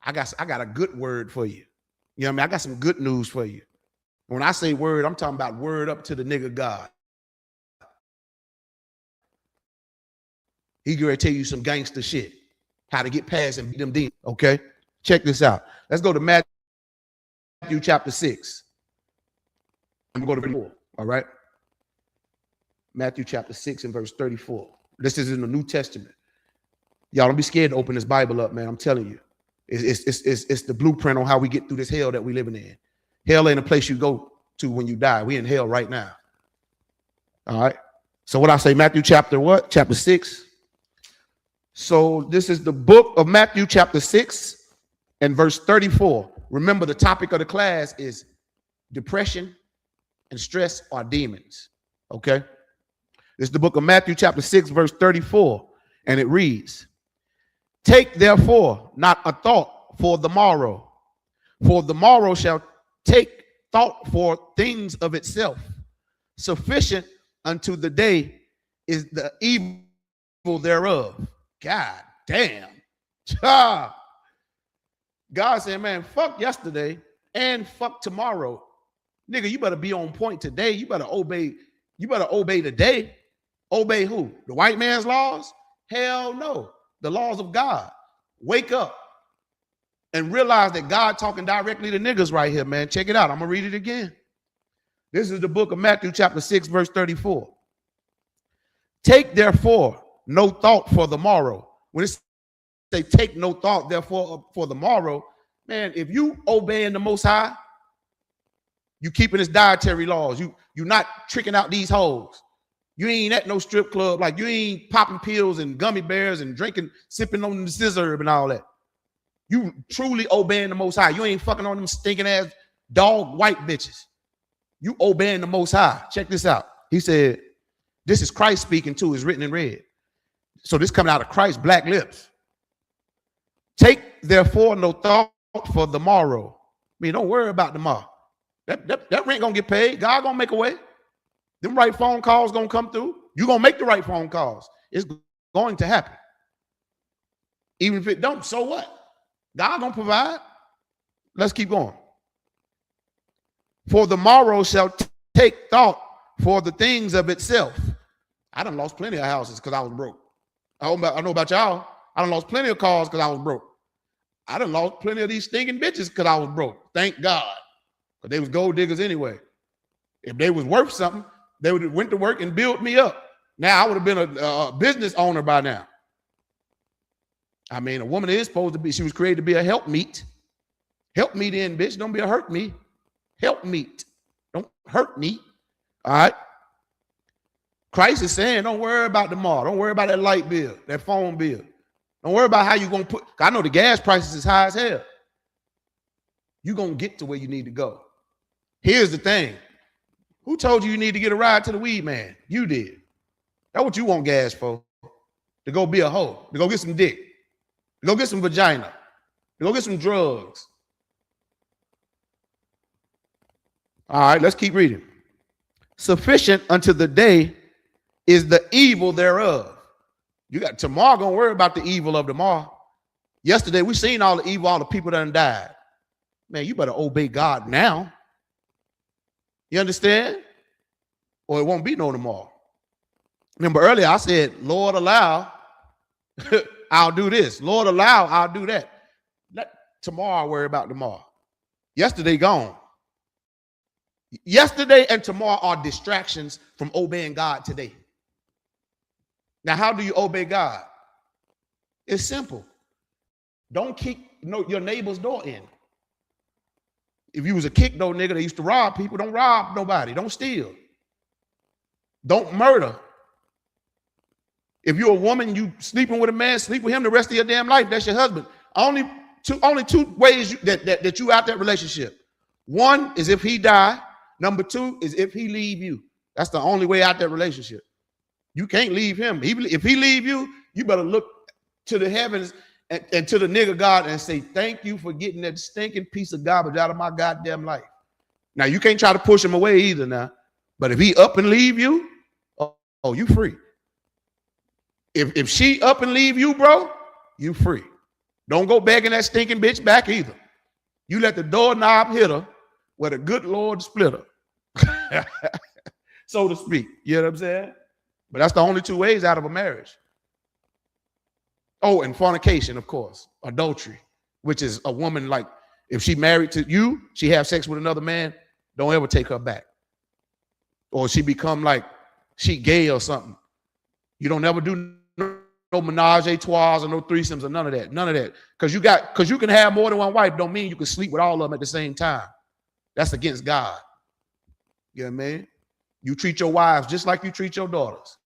I got a good word for you. You know what I mean? I got some good news for you. When I say word, I'm talking about word up to the nigga God. He gonna tell you some gangster shit. How to get past and beat them demons. Okay? Check this out. Let's go to Matthew chapter 6. I'm going to go to 34. All right? Matthew chapter 6 and verse 34. This is in the New Testament. Y'all don't be scared to open this Bible up, man. I'm telling you. It's the blueprint on how we get through this hell that we living in. Hell ain't a place you go to when you die. We in hell right now. All right. So what I say, Matthew chapter what? Chapter 6. So this is the book of Matthew chapter 6 and verse 34. Remember, the topic of the class is depression and stress are demons. Okay. This is the book of Matthew chapter 6 verse 34. And it reads, take therefore not a thought for the morrow shall take thought for things of itself. Sufficient unto the day is the evil thereof. God damn. God said, man, fuck yesterday and fuck tomorrow. Nigga, you better be on point today. You better obey today. Obey who? The white man's laws? Hell no. The laws of God. Wake up and realize that God talking directly to niggas right here, man. Check it out. I'm going to read it again. This is the book of Matthew chapter 6, verse 34. Take therefore no thought for the morrow. When it say take no thought therefore for the morrow, man, if you obeying the Most High, you keeping his dietary laws. You not tricking out these hoes. You ain't at no strip club. Like you ain't popping pills and gummy bears and drinking, sipping on the scissor and all that. You truly obeying the Most High. You ain't fucking on them stinking ass dog white bitches. You obeying the Most High. Check this out. He said, this is Christ speaking too. It's written in red. So this coming out of Christ's black lips. Take therefore no thought for the morrow. I mean, don't worry about tomorrow. That rent gonna get paid. God gonna make a way. Them right phone calls gonna come through. You gonna make the right phone calls. It's going to happen. Even if it don't, so what? God gonna provide. Let's keep going. For the morrow shall take thought for the things of itself. I done lost plenty of houses because I was broke. I know about y'all. I done lost plenty of cars because I was broke. I done lost plenty of these stinking bitches because I was broke. Thank God. Because they was gold diggers anyway. If they was worth something, they would have went to work and built me up. Now I would have been a business owner by now. I mean, a woman is supposed to be, she was created to be a helpmeet. Help me then, bitch. Don't be a hurt me. Helpmeet. Don't hurt me. All right. Christ is saying, don't worry about tomorrow. Don't worry about that light bill, that phone bill. Don't worry about how you're going to put, I know the gas prices is high as hell. You're going to get to where you need to go. Here's the thing. Who told you need to get a ride to the weed man? You did. That's what you want gas for. To go be a hoe. To go get some dick. To go get some vagina. To go get some drugs. All right, let's keep reading. Sufficient unto the day is the evil thereof. You got tomorrow gonna worry about the evil of tomorrow. Yesterday we seen all the evil, all the people that done died. Man, you better obey God now. You understand? Or it won't be no tomorrow. Remember earlier I said, Lord allow, I'll do this. Lord allow, I'll do that. Let tomorrow worry about tomorrow. Yesterday gone. Yesterday and tomorrow are distractions from obeying God today. Now, how do you obey God? It's simple. Don't kick your neighbor's door in. If you was a kick door nigga that used to rob people, don't rob nobody. Don't steal. Don't murder. If you're a woman, you sleeping with a man, sleep with him the rest of your damn life. That's your husband. Only two ways that you out that relationship. One is if he die. Number two is if he leave you. That's the only way out that relationship. You can't leave him. If he leave you, you better look to the heavens and to the nigga God and say, thank you for getting that stinking piece of garbage out of my goddamn life. Now, you can't try to push him away either now. But if he up and leave you, oh, you free. If she up and leave you, bro, you free. Don't go begging that stinking bitch back either. You let the doorknob hit her where the good Lord split her, so to speak. You know what I'm saying? But that's the only two ways out of a marriage. Oh, and fornication, of course. Adultery, which is a woman like, if she married to you, she have sex with another man, don't ever take her back. Or she become like, she gay or something. You don't ever do no menage a trois or no threesomes or none of that. None of that. Because you can have more than one wife don't mean you can sleep with all of them at the same time. That's against God. You know what I mean? You treat your wives just like you treat your daughters.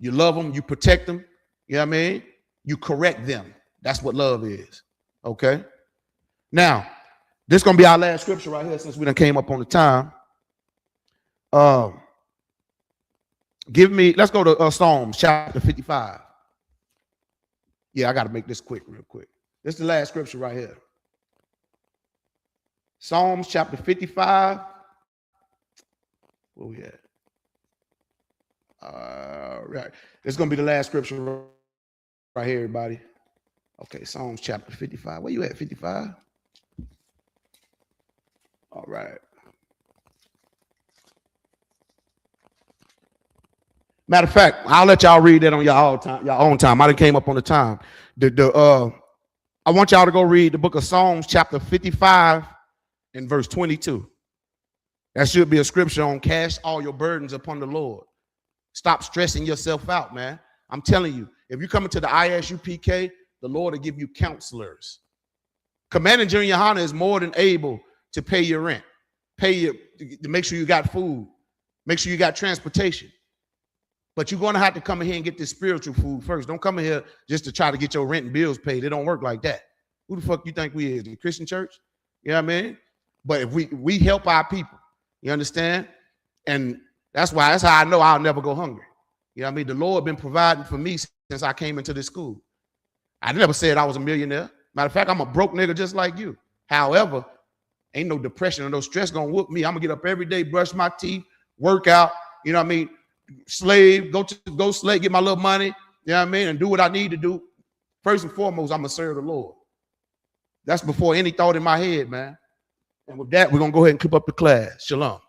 You love them, you protect them. You know what I mean? You correct them. That's what love is. Okay? Now, this is going to be our last scripture right here since we done came up on the time. Let's go to Psalms chapter 55. Yeah, I got to make this quick, real quick. This is the last scripture right here. Psalms chapter 55. Where we at? Right. This is going to be the last scripture right here, everybody. Okay, Psalms chapter 55. Where you at, 55? All right. Matter of fact, I'll let y'all read that on your own time. I done came up on the time. I want y'all to go read the book of Psalms chapter 55 and verse 22. That should be a scripture on cast all your burdens upon the Lord. Stop stressing yourself out, man. I'm telling you, if you come into the I.S.U.P.K, the Lord will give you counselors. Commander General Yahanna is more than able to pay your rent, to make sure you got food, make sure you got transportation. But you're going to have to come in here and get this spiritual food first. Don't come in here just to try to get your rent and bills paid. It don't work like that. Who the fuck you think we is? The Christian church? You know what I mean? But if we help our people, you understand? And that's how I know I'll never go hungry. You know what I mean? The Lord been providing for me since I came into this school. I never said I was a millionaire. Matter of fact, I'm a broke nigga just like you. However, ain't no depression or no stress gonna whoop me. I'm gonna get up every day, brush my teeth, work out, you know what I mean? Slave, go slave, get my little money, you know what I mean? And do what I need to do. First and foremost, I'm gonna serve the Lord. That's before any thought in my head, man. And with that, we're gonna go ahead and clip up the class. Shalom.